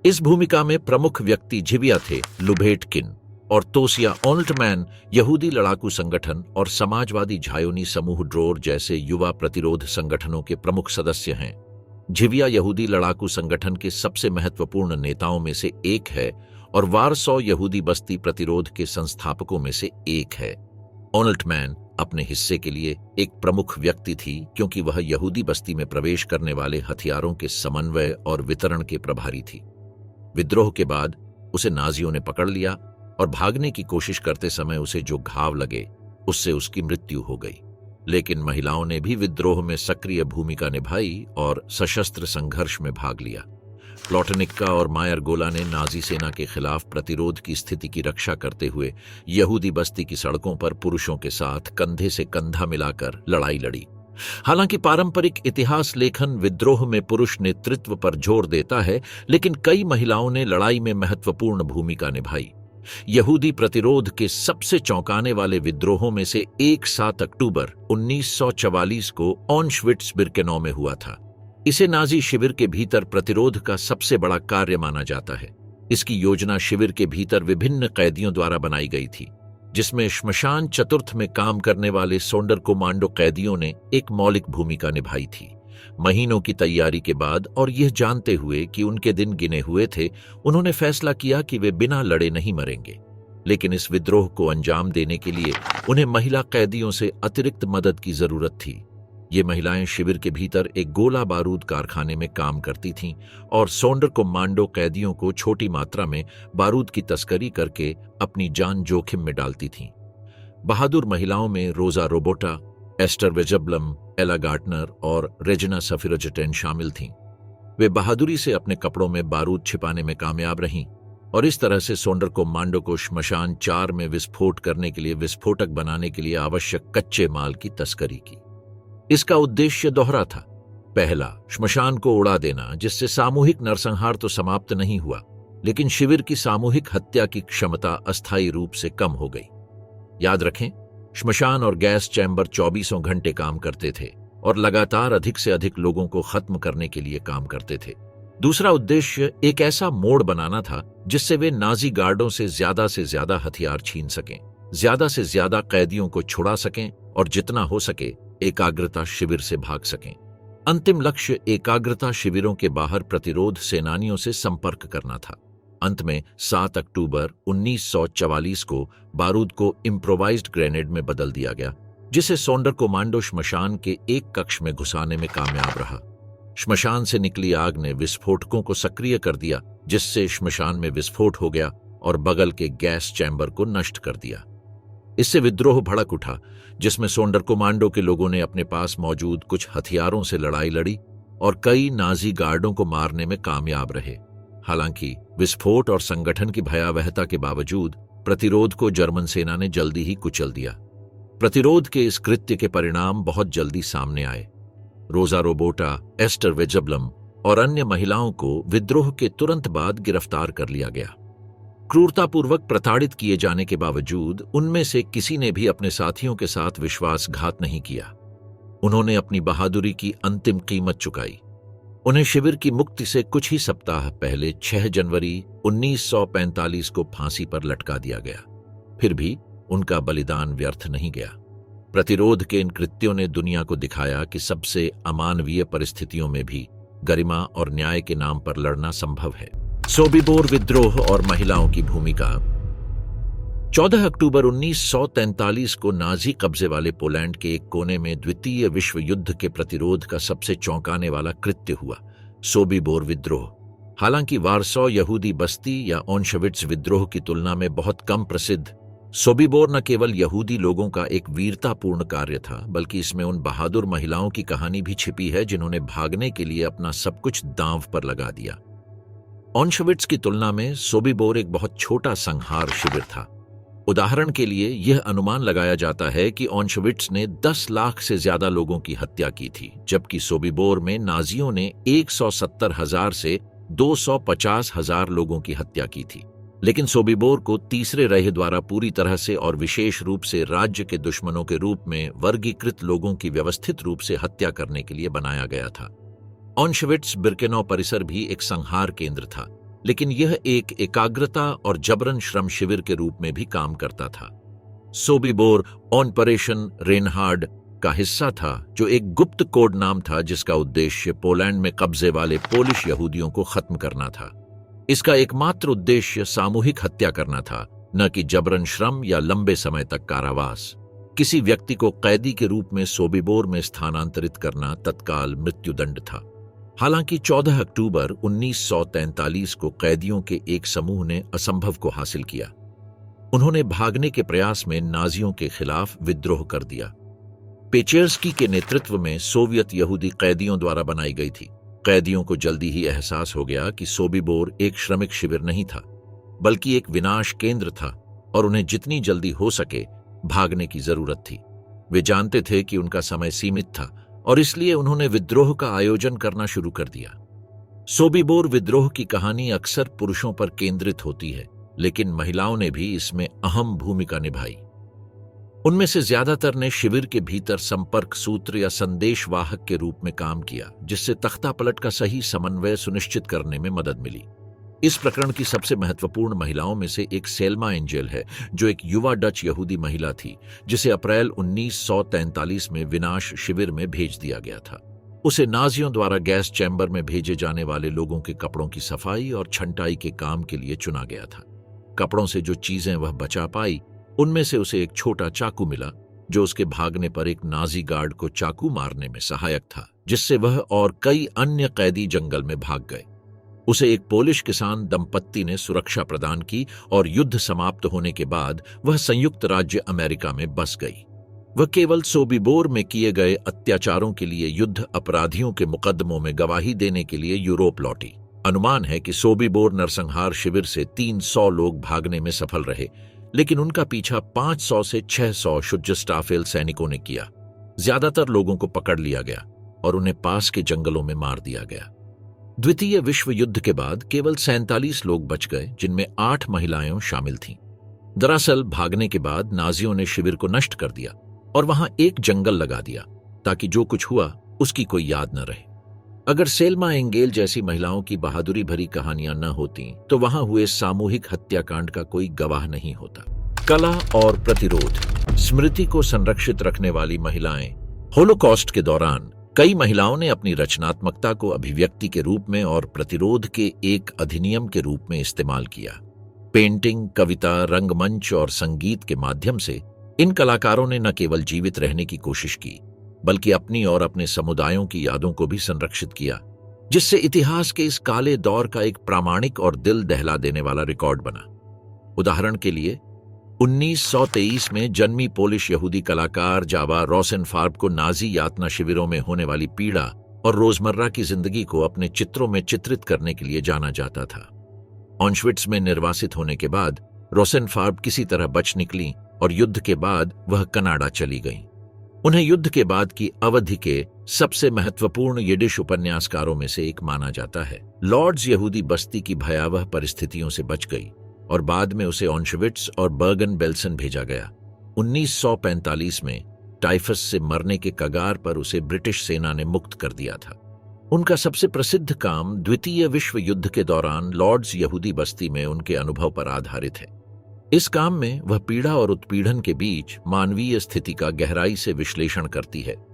इस भूमिका में प्रमुख व्यक्ति झिविया थे लुभेटकिन और तोसिया ऑल्टमैन यहूदी लड़ाकू संगठन और समाजवादी झायोनी समूह ड्रोर जैसे युवा प्रतिरोध संगठनों के प्रमुख सदस्य हैं। झिविया यहूदी लड़ाकू संगठन के सबसे महत्वपूर्ण नेताओं में से एक है और वारसौ यहूदी बस्ती प्रतिरोध के संस्थापकों में से एक है। ऑल्टमैन अपने हिस्से के लिए एक प्रमुख व्यक्ति थी क्योंकि वह यहूदी बस्ती में प्रवेश करने वाले हथियारों के समन्वय और वितरण के प्रभारी थी। विद्रोह के बाद उसे नाजियों ने पकड़ लिया और भागने की कोशिश करते समय उसे जो घाव लगे उससे उसकी मृत्यु हो गई। लेकिन महिलाओं ने भी विद्रोह में सक्रिय भूमिका निभाई और सशस्त्र संघर्ष में भाग लिया। प्लॉटनिक्का और मायर गोला ने नाजी सेना के खिलाफ प्रतिरोध की स्थिति की रक्षा करते हुए यहूदी बस्ती की सड़कों पर पुरुषों के साथ कंधे से कंधा मिलाकर लड़ाई लड़ी। हालांकि पारंपरिक इतिहास लेखन विद्रोह में पुरुष नेतृत्व पर जोर देता है, लेकिन कई महिलाओं ने लड़ाई में महत्वपूर्ण भूमिका निभाई। यहूदी प्रतिरोध के सबसे चौंकाने वाले विद्रोहों में से एक 7 अक्टूबर 1944 को ऑशविट्ज-बिर्केनौ में हुआ था। इसे नाजी शिविर के भीतर प्रतिरोध का सबसे बड़ा कार्य माना जाता है। इसकी योजना शिविर के भीतर विभिन्न कैदियों द्वारा बनाई गई थी, जिसमें श्मशान चतुर्थ में काम करने वाले सौंडर कमांडो कैदियों ने एक मौलिक भूमिका निभाई थी। महीनों की तैयारी के बाद और यह जानते हुए कि उनके दिन गिने हुए थे, उन्होंने फैसला किया कि वे बिना लड़े नहीं मरेंगे। लेकिन इस विद्रोह को अंजाम देने के लिए उन्हें महिला कैदियों से अतिरिक्त मदद की जरूरत थी। ये महिलाएं शिविर के भीतर एक गोला बारूद कारखाने में काम करती थीं और सौंडर कमांडो कैदियों को छोटी मात्रा में बारूद की तस्करी करके अपनी जान जोखिम में डालती थीं। बहादुर महिलाओं में रोजा रोबोटा, एस्टर वेजबलम, एला गार्टनर और रेजिना सफिरोजटेन शामिल थीं। वे बहादुरी से अपने कपड़ों में बारूद छिपाने में कामयाब रहीं और इस तरह से सौंडर कमांडो को श्मशान 4 में विस्फोट करने के लिए विस्फोटक बनाने के लिए आवश्यक कच्चे माल की तस्करी की। इसका उद्देश्य दोहरा था। पहला, श्मशान को उड़ा देना, जिससे सामूहिक नरसंहार तो समाप्त नहीं हुआ, लेकिन शिविर की सामूहिक हत्या की क्षमता अस्थायी रूप से कम हो गई। याद रखें, श्मशान और गैस चैम्बर 24 घंटे काम करते थे और लगातार अधिक से अधिक लोगों को खत्म करने के लिए काम करते थे। दूसरा उद्देश्य एक ऐसा मोड़ बनाना था जिससे वे नाजी गार्डों से ज्यादा हथियार छीन सकें, ज्यादा से ज्यादा कैदियों को छुड़ा सकें और जितना हो सके एकाग्रता शिविर से भाग सकें। अंतिम लक्ष्य एकाग्रता शिविरों के बाहर प्रतिरोध सेनानियों से संपर्क करना था। अंत में 7 अक्टूबर 1944 को बारूद को इम्प्रोवाइज्ड ग्रेनेड में बदल दिया गया, जिसे सौंडर कमांडो श्मशान के एक कक्ष में घुसाने में कामयाब रहा। श्मशान से निकली आग ने विस्फोटकों को सक्रिय कर दिया, जिससे श्मशान में विस्फोट हो गया और बगल के गैस चैम्बर को नष्ट कर दिया। इससे विद्रोह भड़क उठा, जिसमें सौंडर कमांडो के लोगों ने अपने पास मौजूद कुछ हथियारों से लड़ाई लड़ी और कई नाजी गार्डों को मारने में कामयाब रहे। हालांकि विस्फोट और संगठन की भयावहता के बावजूद प्रतिरोध को जर्मन सेना ने जल्दी ही कुचल दिया। प्रतिरोध के इस कृत्य के परिणाम बहुत जल्दी सामने आए। रोजा रोबोटा, एस्टर वेजबलम और अन्य महिलाओं को विद्रोह के तुरंत बाद गिरफ्तार कर लिया गया। क्रूरतापूर्वक प्रताड़ित किए जाने के बावजूद उनमें से किसी ने भी अपने साथियों के साथ विश्वासघात नहीं किया। उन्होंने अपनी बहादुरी की अंतिम कीमत चुकाई। उन्हें शिविर की मुक्ति से कुछ ही सप्ताह पहले 6 जनवरी 1945 को फांसी पर लटका दिया गया। फिर भी उनका बलिदान व्यर्थ नहीं गया। प्रतिरोध के इन कृत्यों ने दुनिया को दिखाया कि सबसे अमानवीय परिस्थितियों में भी गरिमा और न्याय के नाम पर लड़ना संभव है। सोबिबोर विद्रोह और महिलाओं की भूमिका। 14 अक्टूबर 1943 को नाजी कब्जे वाले पोलैंड के एक कोने में द्वितीय विश्व युद्ध के प्रतिरोध का सबसे चौंकाने वाला कृत्य हुआ, सोबिबोर विद्रोह। हालांकि वारसॉ यहूदी बस्ती या ऑशविट्ज विद्रोह की तुलना में बहुत कम प्रसिद्ध, सोबिबोर न केवल यहूदी लोगों का एक वीरतापूर्ण कार्य था, बल्कि इसमें उन बहादुर महिलाओं की कहानी भी छिपी है जिन्होंने भागने के लिए अपना सब कुछ दांव पर लगा दिया। ऑशविट्ज की तुलना में सोबिबोर एक बहुत छोटा संहार शिविर था। उदाहरण के लिए यह अनुमान लगाया जाता है कि ऑशविट्ज ने 10 लाख से ज्यादा लोगों की हत्या की थी, जबकि सोबिबोर में नाजियों ने 170,000 से 250,000 लोगों की हत्या की थी। लेकिन सोबिबोर को तीसरे राइख द्वारा पूरी तरह से और विशेष रूप से राज्य के दुश्मनों के रूप में वर्गीकृत लोगों की व्यवस्थित रूप से हत्या करने के लिए बनाया गया था। ऑशविट्ज बिर्केनौ परिसर भी एक संहार केंद्र था, लेकिन यह एक एकाग्रता और जबरन श्रम शिविर के रूप में भी काम करता था। सोबिबोर ऑपरेशन रेनहार्ड का हिस्सा था, जो एक गुप्त कोड नाम था जिसका उद्देश्य पोलैंड में कब्जे वाले पोलिश यहूदियों को खत्म करना था। इसका एकमात्र उद्देश्य सामूहिक हत्या करना था, न कि जबरन श्रम या लंबे समय तक कारावास। किसी व्यक्ति को कैदी के रूप में सोबिबोर में स्थानांतरित करना तत्काल मृत्युदंड था। हालांकि 14 अक्टूबर 1943 को कैदियों के एक समूह ने असंभव को हासिल किया। उन्होंने भागने के प्रयास में नाजियों के खिलाफ विद्रोह कर दिया। पेचेर्स्की के नेतृत्व में सोवियत यहूदी कैदियों द्वारा बनाई गई थी। कैदियों को जल्दी ही एहसास हो गया कि सोबिबोर एक श्रमिक शिविर नहीं था, बल्कि एक विनाश केंद्र था और उन्हें जितनी जल्दी हो सके भागने की जरूरत थी। वे जानते थे कि उनका समय सीमित था और इसलिए उन्होंने विद्रोह का आयोजन करना शुरू कर दिया। सोबिबोर विद्रोह की कहानी अक्सर पुरुषों पर केंद्रित होती है, लेकिन महिलाओं ने भी इसमें अहम भूमिका निभाई। उनमें से ज्यादातर ने शिविर के भीतर संपर्क सूत्र या संदेशवाहक के रूप में काम किया, जिससे तख्तापलट का सही समन्वय सुनिश्चित करने में मदद मिली। इस प्रकरण की सबसे महत्वपूर्ण महिलाओं में से एक सेल्मा एंजेल है, जो एक युवा डच यहूदी महिला थी, जिसे अप्रैल 1943 में विनाश शिविर में भेज दिया गया था। उसे नाजियों द्वारा गैस चैम्बर में भेजे जाने वाले लोगों के कपड़ों की सफाई और छंटाई के काम के लिए चुना गया था। कपड़ों से जो चीजें वह बचा पाई, उनमें से उसे एक छोटा चाकू मिला, जो उसके भागने पर एक नाजी गार्ड को चाकू मारने में सहायक था, जिससे वह और कई अन्य कैदी जंगल में भाग गए। उसे एक पोलिश किसान दंपत्ति ने सुरक्षा प्रदान की और युद्ध समाप्त होने के बाद वह संयुक्त राज्य अमेरिका में बस गई। वह केवल सोबिबोर में किए गए अत्याचारों के लिए युद्ध अपराधियों के मुकदमों में गवाही देने के लिए यूरोप लौटी। अनुमान है कि सोबिबोर नरसंहार शिविर से 300 लोग भागने में सफल रहे, लेकिन उनका पीछा 500 से 600 शुज्जस्टाफेल सैनिकों ने किया। ज्यादातर लोगों को पकड़ लिया गया और उन्हें पास के जंगलों में मार दिया गया। द्वितीय विश्व युद्ध के बाद केवल 47 लोग बच गए, जिनमें 8 महिलाएं शामिल थीं। दरअसल भागने के बाद नाजियों ने शिविर को नष्ट कर दिया और वहां एक जंगल लगा दिया, ताकि जो कुछ हुआ उसकी कोई याद न रहे। अगर सेल्मा एंगेल जैसी महिलाओं की बहादुरी भरी कहानियां न होती, तो वहां हुए सामूहिक हत्याकांड का कोई गवाह नहीं होता। कला और प्रतिरोध। स्मृति को संरक्षित रखने वाली महिलाएं। होलोकॉस्ट के दौरान कई महिलाओं ने अपनी रचनात्मकता को अभिव्यक्ति के रूप में और प्रतिरोध के एक अधिनियम के रूप में इस्तेमाल किया। पेंटिंग, कविता, रंगमंच और संगीत के माध्यम से इन कलाकारों ने न केवल जीवित रहने की कोशिश की, बल्कि अपनी और अपने समुदायों की यादों को भी संरक्षित किया, जिससे इतिहास के इस काले दौर का एक प्रामाणिक और दिल दहला देने वाला रिकॉर्ड बना। उदाहरण के लिए 1923 में जन्मी पोलिश यहूदी कलाकार जावा रोसेनफार्ब को नाजी यातना शिविरों में होने वाली पीड़ा और रोजमर्रा की जिंदगी को अपने चित्रों में चित्रित करने के लिए जाना जाता था। ऑशविट्ज में निर्वासित होने के बाद रोसेनफार्ब किसी तरह बच निकली और युद्ध के बाद वह कनाडा चली गईं। उन्हें युद्ध के बाद की अवधि के सबसे महत्वपूर्ण यिडिश उपन्यासकारों में से एक माना जाता है। लॉर्ड्स यहूदी बस्ती की भयावह परिस्थितियों से बच गई और बाद में उसे ऑशविट्ज और बर्गन बेल्सन भेजा गया। 1945 में टाइफस से मरने के कगार पर उसे ब्रिटिश सेना ने मुक्त कर दिया था। उनका सबसे प्रसिद्ध काम द्वितीय विश्व युद्ध के दौरान लॉर्ड्स यहूदी बस्ती में उनके अनुभव पर आधारित है। इस काम में वह पीड़ा और उत्पीड़न के बीच मानवीय स्थिति का गहराई से विश्लेषण करती है।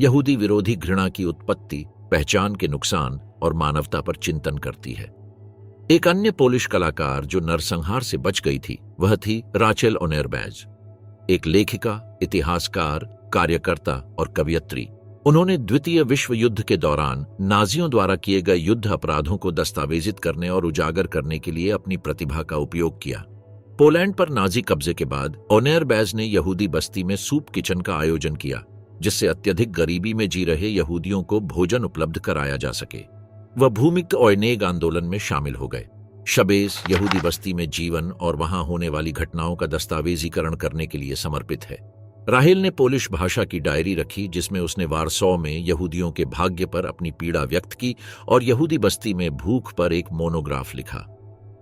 यहूदी विरोधी घृणा की उत्पत्ति, पहचान के नुकसान और मानवता पर चिंतन करती है। एक अन्य पोलिश कलाकार जो नरसंहार से बच गई थी वह थी राचेल ओनेरबैज, एक लेखिका, इतिहासकार, कार्यकर्ता और कवयित्री। उन्होंने द्वितीय विश्व युद्ध के दौरान नाजियों द्वारा किए गए युद्ध अपराधों को दस्तावेजित करने और उजागर करने के लिए अपनी प्रतिभा का उपयोग किया। पोलैंड पर नाजी कब्जे के बाद ओनेरबैज ने यहूदी बस्ती में सूप किचन का आयोजन किया, जिससे अत्यधिक गरीबी में जी रहे यहूदियों को भोजन उपलब्ध कराया जा सके। वह भूमिक ओयनेग आंदोलन में शामिल हो गए। शबेस यहूदी बस्ती में जीवन और वहां होने वाली घटनाओं का दस्तावेजीकरण करने के लिए समर्पित है। राहेल ने पोलिश भाषा की डायरी रखी, जिसमें उसने वारसॉ में यहूदियों के भाग्य पर अपनी पीड़ा व्यक्त की और यहूदी बस्ती में भूख पर एक मोनोग्राफ लिखा।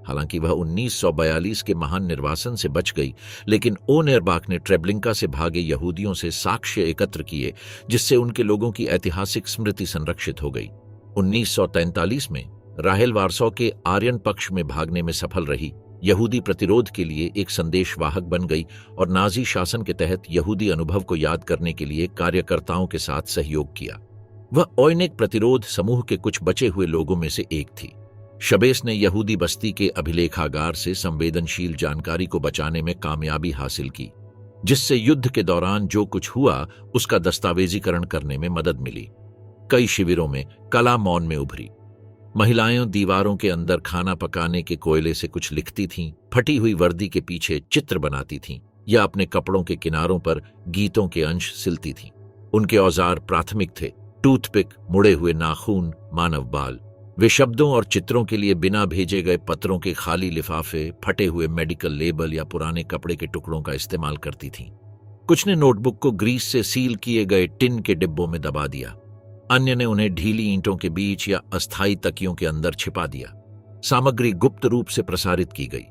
हालांकि वह 1942 के महान निर्वासन से बच गई, लेकिन ओनेरबाख ने ट्रेब्लिंका से भागे यहूदियों से साक्ष्य एकत्र किए, जिससे उनके लोगों की ऐतिहासिक स्मृति संरक्षित हो गई। 1943 में राहेल वारसॉ के आर्यन पक्ष में भागने में सफल रही, यहूदी प्रतिरोध के लिए एक संदेशवाहक बन गई और नाजी शासन के तहत यहूदी अनुभव को याद करने के लिए कार्यकर्ताओं के साथ सहयोग किया। वह ओयनेग प्रतिरोध समूह के कुछ बचे हुए लोगों में से एक थी। शबेस ने यहूदी बस्ती के अभिलेखागार से संवेदनशील जानकारी को बचाने में कामयाबी हासिल की, जिससे युद्ध के दौरान जो कुछ हुआ उसका दस्तावेजीकरण करने में मदद मिली। कई शिविरों में कला मौन में उभरी। महिलाएं दीवारों के अंदर खाना पकाने के कोयले से कुछ लिखती थीं, फटी हुई वर्दी के पीछे चित्र बनाती थीं या अपने कपड़ों के किनारों पर गीतों के अंश सिलती थीं। उनके औजार प्राथमिक थे: टूथपिक, मुड़े हुए नाखून, मानव बाल। वे शब्दों और चित्रों के लिए बिना भेजे गए पत्रों के खाली लिफाफे, फटे हुए मेडिकल लेबल या पुराने कपड़े के टुकड़ों का इस्तेमाल करती थीं। कुछ ने नोटबुक को ग्रीस से सील किए गए टिन के डिब्बों में दबा दिया, अन्य ने उन्हें ढीली ईंटों के बीच या अस्थायी तकियों के अंदर छिपा दिया। सामग्री गुप्त रूप से प्रसारित की गई।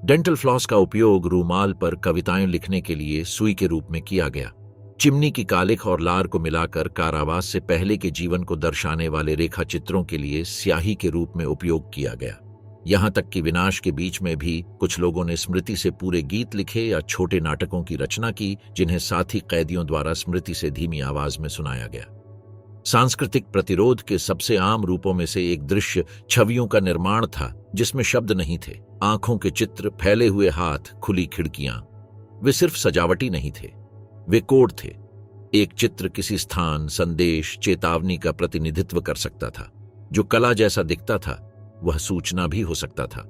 डेंटल फ्लॉस का उपयोग रूमाल पर कविताएं लिखने के लिए सुई के रूप में किया गया। चिमनी की कालिख और लार को मिलाकर कारावास से पहले के जीवन को दर्शाने वाले रेखा चित्रों के लिए स्याही के रूप में उपयोग किया गया। यहां तक कि विनाश के बीच में भी कुछ लोगों ने स्मृति से पूरे गीत लिखे या छोटे नाटकों की रचना की, जिन्हें साथी कैदियों द्वारा स्मृति से धीमी आवाज में सुनाया गया। सांस्कृतिक प्रतिरोध के सबसे आम रूपों में से एक दृश्य छवियों का निर्माण था, जिसमें शब्द नहीं थे। आंखों के चित्र, फैले हुए हाथ, खुली खिड़कियां। वे सिर्फ सजावटी नहीं थे, वे कोड थे। एक चित्र किसी स्थान, संदेश, चेतावनी का प्रतिनिधित्व कर सकता था। जो कला जैसा दिखता था वह सूचना भी हो सकता था।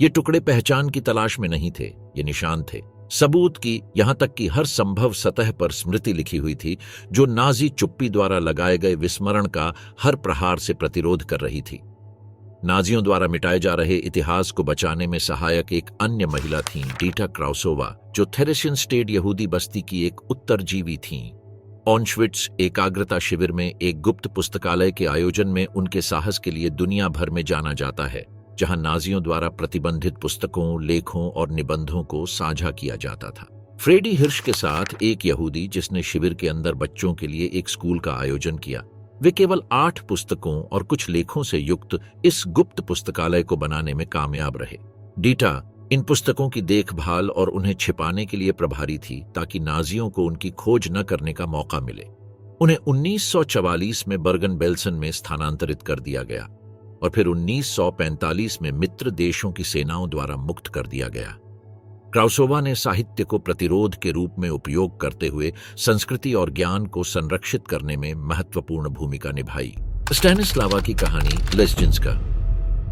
ये टुकड़े पहचान की तलाश में नहीं थे, ये निशान थे, सबूत की। यहां तक कि हर संभव सतह पर स्मृति लिखी हुई थी, जो नाजी चुप्पी द्वारा लगाए गए विस्मरण का हर प्रहार से प्रतिरोध कर रही थी। नाजियों द्वारा मिटाए जा रहे इतिहास को बचाने में सहायक एक अन्य महिला थीं, डीटा क्राउसोवा, जो थेरेशियनस्टेड यहूदी बस्ती की एक उत्तरजीवी थीं। ऑशविट्ज एकाग्रता शिविर में एक गुप्त पुस्तकालय के आयोजन में उनके साहस के लिए दुनिया भर में जाना जाता है, जहां नाजियों द्वारा प्रतिबंधित पुस्तकों, लेखों और निबंधों को साझा किया जाता था। फ्रेडी हिर्श के साथ एक यहूदी जिसने शिविर के अंदर बच्चों के लिए एक स्कूल का आयोजन किया, वे केवल 8 पुस्तकों और कुछ लेखों से युक्त इस गुप्त पुस्तकालय को बनाने में कामयाब रहे। डीटा इन पुस्तकों की देखभाल और उन्हें छिपाने के लिए प्रभारी थी, ताकि नाजियों को उनकी खोज न करने का मौका मिले। उन्हें 1944 में बर्गन बेल्सन में स्थानांतरित कर दिया गया और फिर 1945 में मित्र देशों की सेनाओं द्वारा मुक्त कर दिया गया। क्राउसोवा ने साहित्य को प्रतिरोध के रूप में उपयोग करते हुए संस्कृति और ज्ञान को संरक्षित करने में महत्वपूर्ण भूमिका निभाई। स्टैनिस्लावा की कहानी लेस्जिंस्का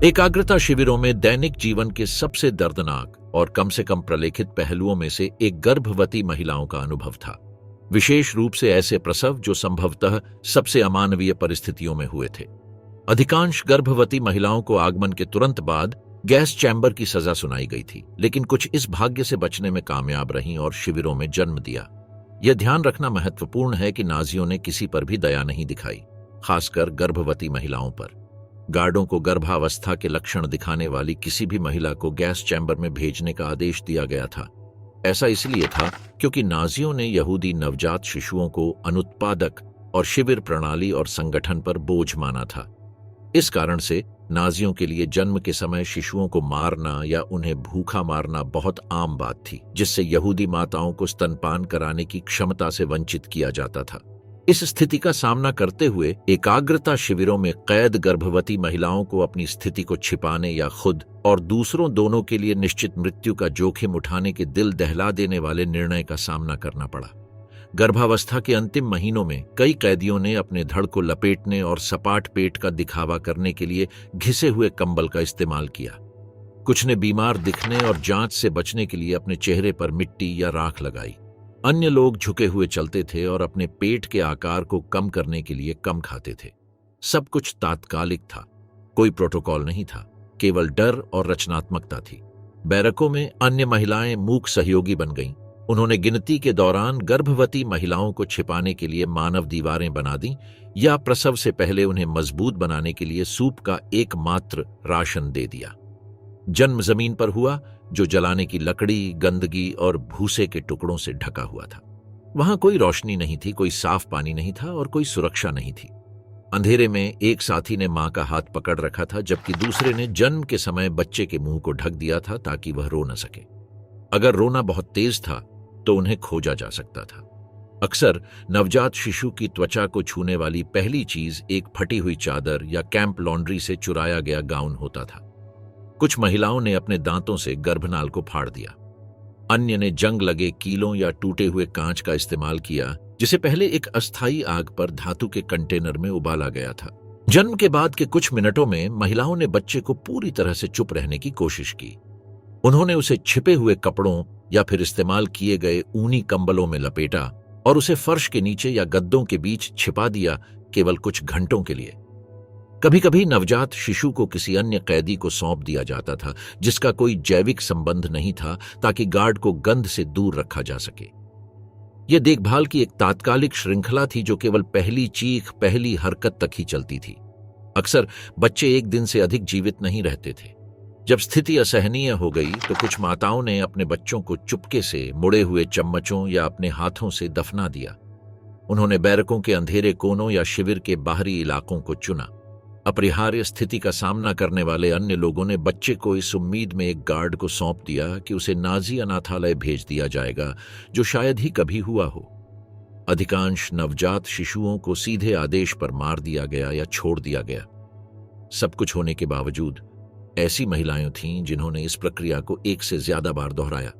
एकाग्रता शिविरों में दैनिक जीवन के सबसे दर्दनाक और कम से कम प्रलेखित पहलुओं में से एक गर्भवती महिलाओं का अनुभव था, विशेष रूप से ऐसे प्रसव जो संभवतः सबसे अमानवीय परिस्थितियों में हुए थे। अधिकांश गर्भवती महिलाओं को आगमन के तुरंत बाद गैस चैम्बर की सजा सुनाई गई थी, लेकिन कुछ इस भाग्य से बचने में कामयाब रहीं और शिविरों में जन्म दिया। यह ध्यान रखना महत्वपूर्ण है कि नाजियों ने किसी पर भी दया नहीं दिखाई, खासकर गर्भवती महिलाओं पर। गार्डों को गर्भावस्था के लक्षण दिखाने वाली किसी भी महिला को गैस चैम्बर में भेजने का आदेश दिया गया था। ऐसा इसलिए था क्योंकि नाजियों ने यहूदी नवजात शिशुओं को अनुत्पादक और शिविर प्रणाली और संगठन पर बोझ माना था। इस कारण से नाजियों के लिए जन्म के समय शिशुओं को मारना या उन्हें भूखा मारना बहुत आम बात थी, जिससे यहूदी माताओं को स्तनपान कराने की क्षमता से वंचित किया जाता था। इस स्थिति का सामना करते हुए एकाग्रता शिविरों में कैद गर्भवती महिलाओं को अपनी स्थिति को छिपाने या खुद और दूसरों दोनों के लिए निश्चित मृत्यु का जोखिम उठाने के दिल दहला देने वाले निर्णय का सामना करना पड़ा। गर्भावस्था के अंतिम महीनों में कई कैदियों ने अपने धड़ को लपेटने और सपाट पेट का दिखावा करने के लिए घिसे हुए कंबल का इस्तेमाल किया। कुछ ने बीमार दिखने और जांच से बचने के लिए अपने चेहरे पर मिट्टी या राख लगाई। अन्य लोग झुके हुए चलते थे और अपने पेट के आकार को कम करने के लिए कम खाते थे। सब कुछ तात्कालिक था, कोई प्रोटोकॉल नहीं था, केवल डर और रचनात्मकता थी। बैरकों में अन्य महिलाएं मूक सहयोगी बन गईं। उन्होंने गिनती के दौरान गर्भवती महिलाओं को छिपाने के लिए मानव दीवारें बना दी या प्रसव से पहले उन्हें मजबूत बनाने के लिए सूप का एकमात्र राशन दे दिया। जन्म जमीन पर हुआ, जो जलाने की लकड़ी, गंदगी और भूसे के टुकड़ों से ढका हुआ था। वहां कोई रोशनी नहीं थी, कोई साफ पानी नहीं था और कोई सुरक्षा नहीं थी। अंधेरे में एक साथी ने मां का हाथ पकड़ रखा था, जबकि दूसरे ने जन्म के समय बच्चे के मुंह को ढक दिया था ताकि वह रो न सके। अगर रोना बहुत तेज था तो उन्हें खोजा जा सकता था। अक्सर नवजात शिशु की त्वचा को छूने वाली पहली चीज एक फटी हुई चादर या कैंप लॉन्ड्री से चुराया गया गाउन होता था। कुछ महिलाओं ने अपने दांतों से गर्भनाल को फाड़ दिया। अन्य ने जंग लगे कीलों या टूटे हुए कांच का इस्तेमाल किया, जिसे पहले एक अस्थायी आग पर धातु के कंटेनर में उबाला गया था। जन्म के बाद के कुछ मिनटों में महिलाओं ने बच्चे को पूरी तरह से चुप रहने की कोशिश की। उन्होंने उसे छिपे हुए कपड़ों या फिर इस्तेमाल किए गए ऊनी कंबलों में लपेटा और उसे फर्श के नीचे या गद्दों के बीच छिपा दिया, केवल कुछ घंटों के लिए। कभी कभी नवजात शिशु को किसी अन्य कैदी को सौंप दिया जाता था जिसका कोई जैविक संबंध नहीं था, ताकि गार्ड को गंध से दूर रखा जा सके। यह देखभाल की एक तात्कालिक श्रृंखला थी जो केवल पहली चीख, पहली हरकत तक ही चलती थी। अक्सर बच्चे एक दिन से अधिक जीवित नहीं रहते थे। जब स्थिति असहनीय हो गई तो कुछ माताओं ने अपने बच्चों को चुपके से मुड़े हुए चम्मचों या अपने हाथों से दफना दिया। उन्होंने बैरकों के अंधेरे कोनों या शिविर के बाहरी इलाकों को चुना। अपरिहार्य स्थिति का सामना करने वाले अन्य लोगों ने बच्चे को इस उम्मीद में एक गार्ड को सौंप दिया कि उसे नाजी अनाथालय भेज दिया जाएगा, जो शायद ही कभी हुआ हो। अधिकांश नवजात शिशुओं को सीधे आदेश पर मार दिया गया या छोड़ दिया गया। सब कुछ होने के बावजूद ऐसी महिलाएं थीं जिन्होंने इस प्रक्रिया को एक से ज्यादा बार दोहराया।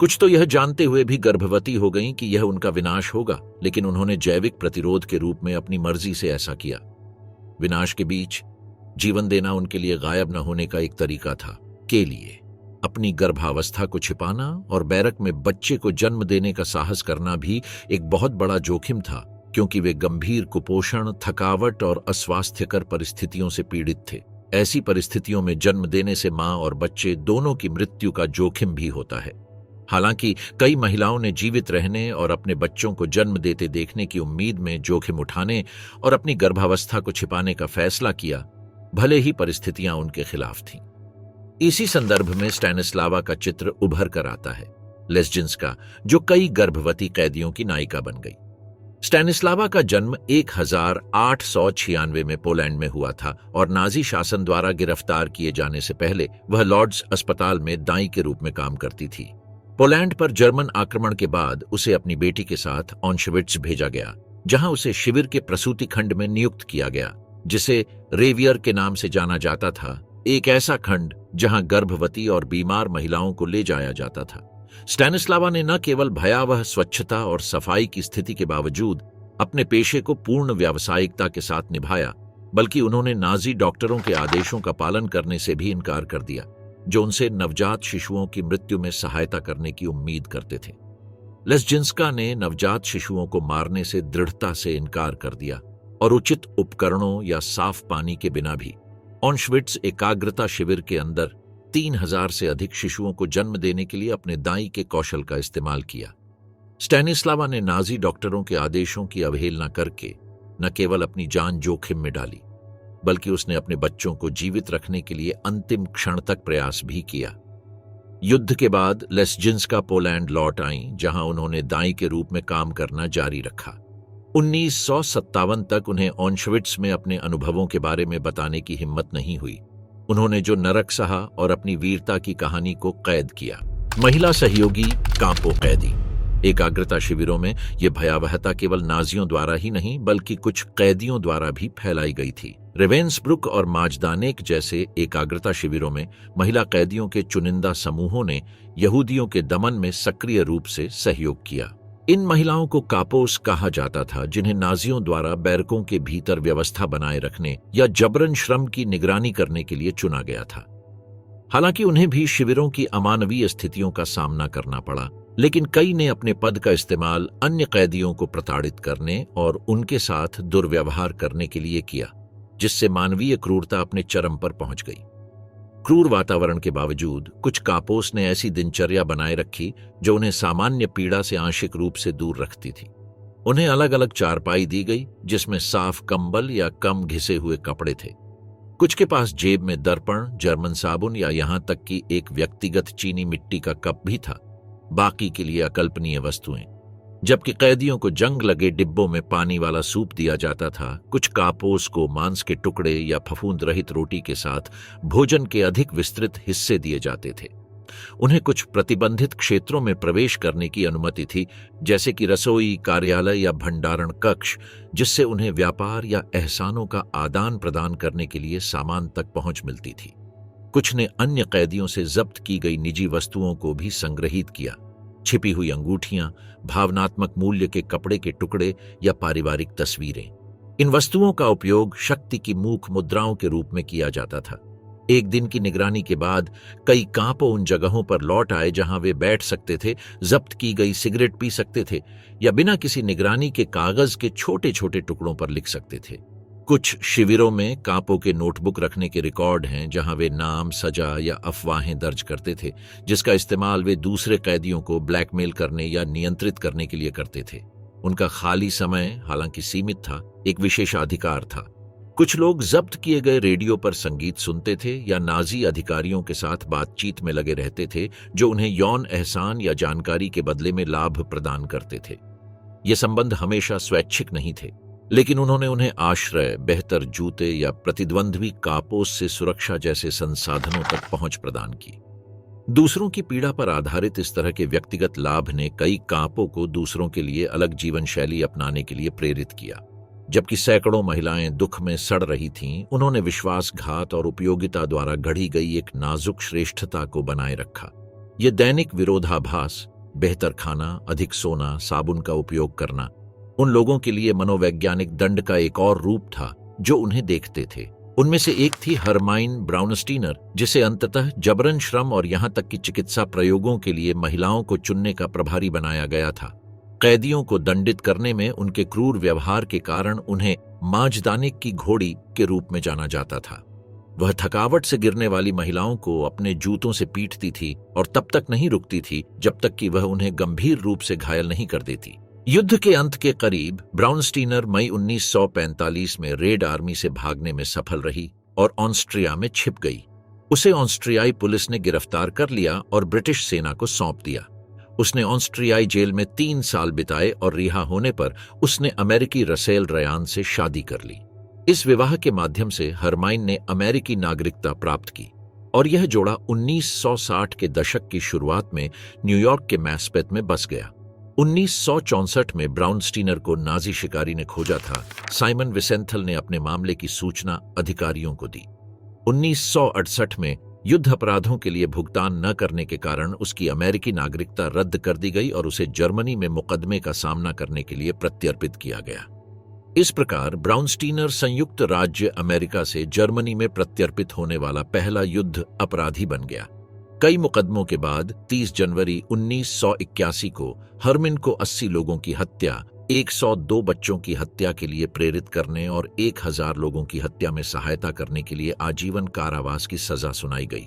कुछ तो यह जानते हुए भी गर्भवती हो गईं कि यह उनका विनाश होगा, लेकिन उन्होंने जैविक प्रतिरोध के रूप में अपनी मर्जी से ऐसा किया। विनाश के बीच जीवन देना उनके लिए गायब न होने का एक तरीका था। के लिए अपनी गर्भावस्था को छिपाना और बैरक में बच्चे को जन्म देने का साहस करना भी एक बहुत बड़ा जोखिम था, क्योंकि वे गंभीर कुपोषण, थकावट और अस्वास्थ्यकर परिस्थितियों से पीड़ित थे। ऐसी परिस्थितियों में जन्म देने से मां और बच्चे दोनों की मृत्यु का जोखिम भी होता है। हालांकि कई महिलाओं ने जीवित रहने और अपने बच्चों को जन्म देते देखने की उम्मीद में जोखिम उठाने और अपनी गर्भावस्था को छिपाने का फैसला किया, भले ही परिस्थितियां उनके खिलाफ थीं। इसी संदर्भ में स्टैनिस्लावा का चित्र उभर कर आता है, लेस्जिंस्का, जो कई गर्भवती कैदियों की नायिका बन गई। स्टैनिस्लावा का जन्म 1896 में पोलैंड में हुआ था और नाजी शासन द्वारा गिरफ्तार किए जाने से पहले वह लॉर्ड्स अस्पताल में दाई के रूप में काम करती थी। पोलैंड पर जर्मन आक्रमण के बाद उसे अपनी बेटी के साथ ऑन्शविट्ज भेजा गया, जहां उसे शिविर के प्रसूति खंड में नियुक्त किया गया, जिसे रेवियर के नाम से जाना जाता था, एक ऐसा खंड जहां गर्भवती और बीमार महिलाओं को ले जाया जाता था। स्टैनिस्लावा ने न केवल भयावह स्वच्छता और सफाई की स्थिति के बावजूद अपने पेशे को पूर्ण व्यावसायिकता के साथ निभाया, बल्कि उन्होंने नाजी डॉक्टरों के आदेशों का पालन करने से भी इनकार कर दिया, जो उनसे नवजात शिशुओं की मृत्यु में सहायता करने की उम्मीद करते थे। लेस्जिंस्का ने नवजात शिशुओं को मारने से दृढ़ता से इनकार कर दिया और उचित उपकरणों या साफ पानी के बिना भी ऑन्शविट्ज एकाग्रता शिविर के अंदर 3000 से अधिक शिशुओं को जन्म देने के लिए अपने दाई के कौशल का इस्तेमाल किया। स्टैनिस्लावा ने नाजी डॉक्टरों के आदेशों की अवहेलना करके न केवल अपनी जान जोखिम में डाली, बल्कि उसने अपने बच्चों को जीवित रखने के लिए अंतिम क्षण तक प्रयास भी किया। युद्ध के बाद लेस्जिंस्का पोलैंड लौट आईं, जहां उन्होंने दाई के रूप में काम करना जारी रखा। 1957 तक उन्हें ऑशविट्ज में अपने अनुभवों के बारे में बताने की हिम्मत नहीं हुई। उन्होंने जो नरक सहा और अपनी वीरता की कहानी को कैद किया। महिला सहयोगी कांपो कैदी। एकाग्रता शिविरों में यह भयावहता केवल नाजियों द्वारा ही नहीं बल्कि कुछ कैदियों द्वारा भी फैलाई गई थी। रेवेंसब्रुक और माजदानेक जैसे एकाग्रता शिविरों में महिला कैदियों के चुनिंदा समूहों ने यहूदियों के दमन में सक्रिय रूप से सहयोग किया। इन महिलाओं को कापोस कहा जाता था, जिन्हें नाजियों द्वारा बैरकों के भीतर व्यवस्था बनाए रखने या जबरन श्रम की निगरानी करने के लिए चुना गया था। हालांकि उन्हें भी शिविरों की अमानवीय स्थितियों का सामना करना पड़ा, लेकिन कई ने अपने पद का इस्तेमाल अन्य कैदियों को प्रताड़ित करने और उनके साथ दुर्व्यवहार करने के लिए किया, जिससे मानवीय क्रूरता अपने चरम पर पहुंच गई। क्रूर वातावरण के बावजूद कुछ कापोस ने ऐसी दिनचर्या बनाए रखी जो उन्हें सामान्य पीड़ा से आंशिक रूप से दूर रखती थी। उन्हें अलग अलग चारपाई दी गई, जिसमें साफ कंबल या कम घिसे हुए कपड़े थे। कुछ के पास जेब में दर्पण, जर्मन साबुन या यहां तक कि एक व्यक्तिगत चीनी मिट्टी का कप भी था। बाकी के लिए अकल्पनीय वस्तुएं। जबकि कैदियों को जंग लगे डिब्बों में पानी वाला सूप दिया जाता था, कुछ कापोस को मांस के टुकड़े या फफूंद रहित रोटी के साथ भोजन के अधिक विस्तृत हिस्से दिए जाते थे। उन्हें कुछ प्रतिबंधित क्षेत्रों में प्रवेश करने की अनुमति थी, जैसे कि रसोई, कार्यालय या भंडारण कक्ष, जिससे उन्हें व्यापार या एहसानों का आदान प्रदान करने के लिए सामान तक पहुंच मिलती थी। कुछ ने अन्य कैदियों से जब्त की गई निजी वस्तुओं को भी संग्रहित किया। छिपी हुई अंगूठियां, भावनात्मक मूल्य के कपड़े के टुकड़े या पारिवारिक तस्वीरें। इन वस्तुओं का उपयोग शक्ति की मूक मुद्राओं के रूप में किया जाता था। एक दिन की निगरानी के बाद कई कांपो उन जगहों पर लौट आए जहां वे बैठ सकते थे, जब्त की गई सिगरेट पी सकते थे या बिना किसी निगरानी के कागज के छोटे छोटे टुकड़ों पर लिख सकते थे। कुछ शिविरों में कांपो के नोटबुक रखने के रिकॉर्ड हैं, जहां वे नाम, सजा या अफवाहें दर्ज करते थे, जिसका इस्तेमाल वे दूसरे कैदियों को ब्लैकमेल करने या नियंत्रित करने के लिए करते थे। उनका खाली समय, हालांकि सीमित था, एक विशेषाधिकार था। कुछ लोग जब्त किए गए रेडियो पर संगीत सुनते थे या नाजी अधिकारियों के साथ बातचीत में लगे रहते थे, जो उन्हें यौन एहसान या जानकारी के बदले में लाभ प्रदान करते थे। ये संबंध हमेशा स्वैच्छिक नहीं थे, लेकिन उन्होंने उन्हें आश्रय, बेहतर जूते या प्रतिद्वंद्वी कापोस से सुरक्षा जैसे संसाधनों तक पहुंच प्रदान की। दूसरों की पीड़ा पर आधारित इस तरह के व्यक्तिगत लाभ ने कई कापों को दूसरों के लिए अलग जीवन शैली अपनाने के लिए प्रेरित किया। जबकि सैकड़ों महिलाएं दुख में सड़ रही थीं, उन्होंने विश्वासघात और उपयोगिता द्वारा गढ़ी गई एक नाजुक श्रेष्ठता को बनाए रखा। यह दैनिक विरोधाभास, बेहतर खाना, अधिक सोना, साबुन का उपयोग करना, उन लोगों के लिए मनोवैज्ञानिक दंड का एक और रूप था जो उन्हें देखते थे। उनमें से एक थी हरमाइन ब्राउनस्टीनर, जिसे अंततः जबरन श्रम और यहां तक कि चिकित्सा प्रयोगों के लिए महिलाओं को चुनने का प्रभारी बनाया गया था। कैदियों को दंडित करने में उनके क्रूर व्यवहार के कारण उन्हें माजदानेक की घोड़ी के रूप में जाना जाता था। वह थकावट से गिरने वाली महिलाओं को अपने जूतों से पीटती थी और तब तक नहीं रुकती थी जब तक कि वह उन्हें गंभीर रूप से घायल नहीं कर देती। युद्ध के अंत के करीब ब्राउनस्टीनर मई 1945 में रेड आर्मी से भागने में सफल रही और ऑस्ट्रिया में छिप गई। उसे ऑस्ट्रियाई पुलिस ने गिरफ्तार कर लिया और ब्रिटिश सेना को सौंप दिया। उसने ऑस्ट्रियाई जेल में 3 साल बिताए और रिहा होने पर उसने अमेरिकी रसेल रयान से शादी कर ली। इस विवाह के माध्यम से हरमाइन ने अमेरिकी नागरिकता प्राप्त की और यह जोड़ा 1960 के दशक की शुरुआत में न्यूयॉर्क के मैस्पेथ में बस गया। 1964 में ब्राउनस्टीनर को नाजी शिकारी ने खोजा था। साइमन विसेंथल ने अपने मामले की सूचना अधिकारियों को दी। 1968 में युद्ध अपराधों के लिए भुगतान न करने के कारण उसकी अमेरिकी नागरिकता रद्द कर दी गई और उसे जर्मनी में मुकदमे का सामना करने के लिए प्रत्यर्पित किया गया। इस प्रकार ब्राउनस्टीनर संयुक्त राज्य अमेरिका से जर्मनी में प्रत्यर्पित होने वाला पहला युद्ध अपराधी बन गया। कई मुकदमों के बाद 30 जनवरी 1981 को हरमिन को 80 लोगों की हत्या, 102 बच्चों की हत्या के लिए प्रेरित करने और 1000 लोगों की हत्या में सहायता करने के लिए आजीवन कारावास की सजा सुनाई गई।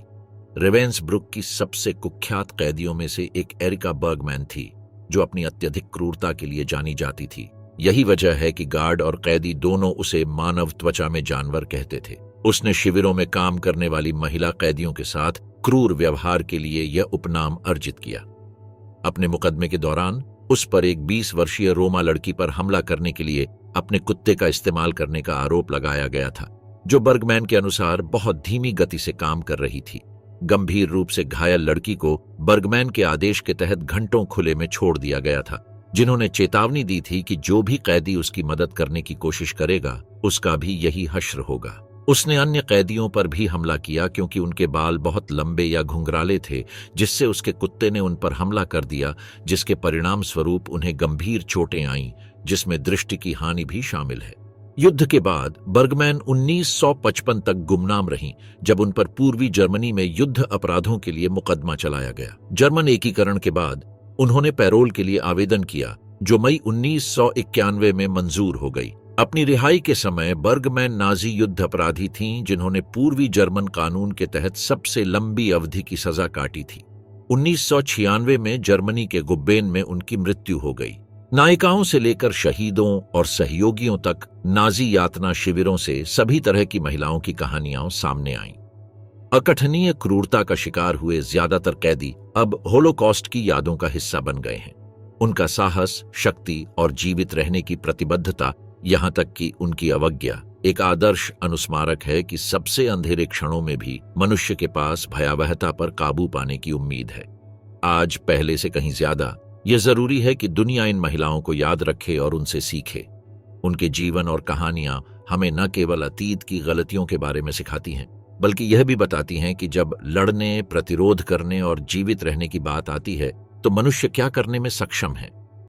रेवेंसब्रुक की सबसे कुख्यात कैदियों में से एक एरिका बर्गमैन थी, जो अपनी अत्यधिक क्रूरता के लिए जानी जाती थी। यही वजह है कि गार्ड और कैदी दोनों उसे मानव त्वचा में जानवर कहते थे। उसने शिविरों में काम करने वाली महिला कैदियों के साथ क्रूर व्यवहार के लिए यह उपनाम अर्जित किया। अपने मुकदमे के दौरान उस पर एक 20 वर्षीय रोमा लड़की पर हमला करने के लिए अपने कुत्ते का इस्तेमाल करने का आरोप लगाया गया था, जो बर्गमैन के अनुसार बहुत धीमी गति से काम कर रही थी। गंभीर रूप से घायल लड़की को बर्गमैन के आदेश के तहत घंटों खुले में छोड़ दिया गया था, जिन्होंने चेतावनी दी थी कि जो भी कैदी उसकी मदद करने की कोशिश करेगा उसका भी यही हश्र होगा। उसने अन्य कैदियों पर भी हमला किया क्योंकि उनके बाल बहुत लंबे या घुंघराले थे, जिससे उसके कुत्ते ने उन पर हमला कर दिया, जिसके परिणाम स्वरूप उन्हें गंभीर चोटें आईं, जिसमें दृष्टि की हानि भी शामिल है। युद्ध के बाद बर्गमैन 1955 तक गुमनाम रहीं, जब उन पर पूर्वी जर्मनी में युद्ध अपराधों के लिए मुकदमा चलाया गया। जर्मन एकीकरण के बाद उन्होंने पैरोल के लिए आवेदन किया, जो मई 1991 में मंजूर हो गई। अपनी रिहाई के समय बर्गमैन नाजी युद्ध अपराधी थीं, जिन्होंने पूर्वी जर्मन कानून के तहत सबसे लंबी अवधि की सजा काटी थी। 1996 में जर्मनी के गुब्बेन में उनकी मृत्यु हो गई। नायिकाओं से लेकर शहीदों और सहयोगियों तक नाजी यातना शिविरों से सभी तरह की महिलाओं की कहानियां सामने आईं। अकथनीय क्रूरता का शिकार हुए ज्यादातर कैदी अब होलोकॉस्ट की यादों का हिस्सा बन गए हैं। उनका साहस, शक्ति और जीवित रहने की प्रतिबद्धता, यहां तक कि उनकी अवज्ञा, एक आदर्श अनुस्मारक है कि सबसे अंधेरे क्षणों में भी मनुष्य के पास भयावहता पर काबू पाने की उम्मीद है। आज पहले से कहीं ज्यादा यह जरूरी है कि दुनिया इन महिलाओं को याद रखे और उनसे सीखे। उनके जीवन और कहानियां हमें न केवल अतीत की गलतियों के बारे में सिखाती हैं, बल्कि यह भी बताती हैं कि जब लड़ने, प्रतिरोध करने और जीवित रहने की बात आती है तो मनुष्य क्या करने में सक्षम है।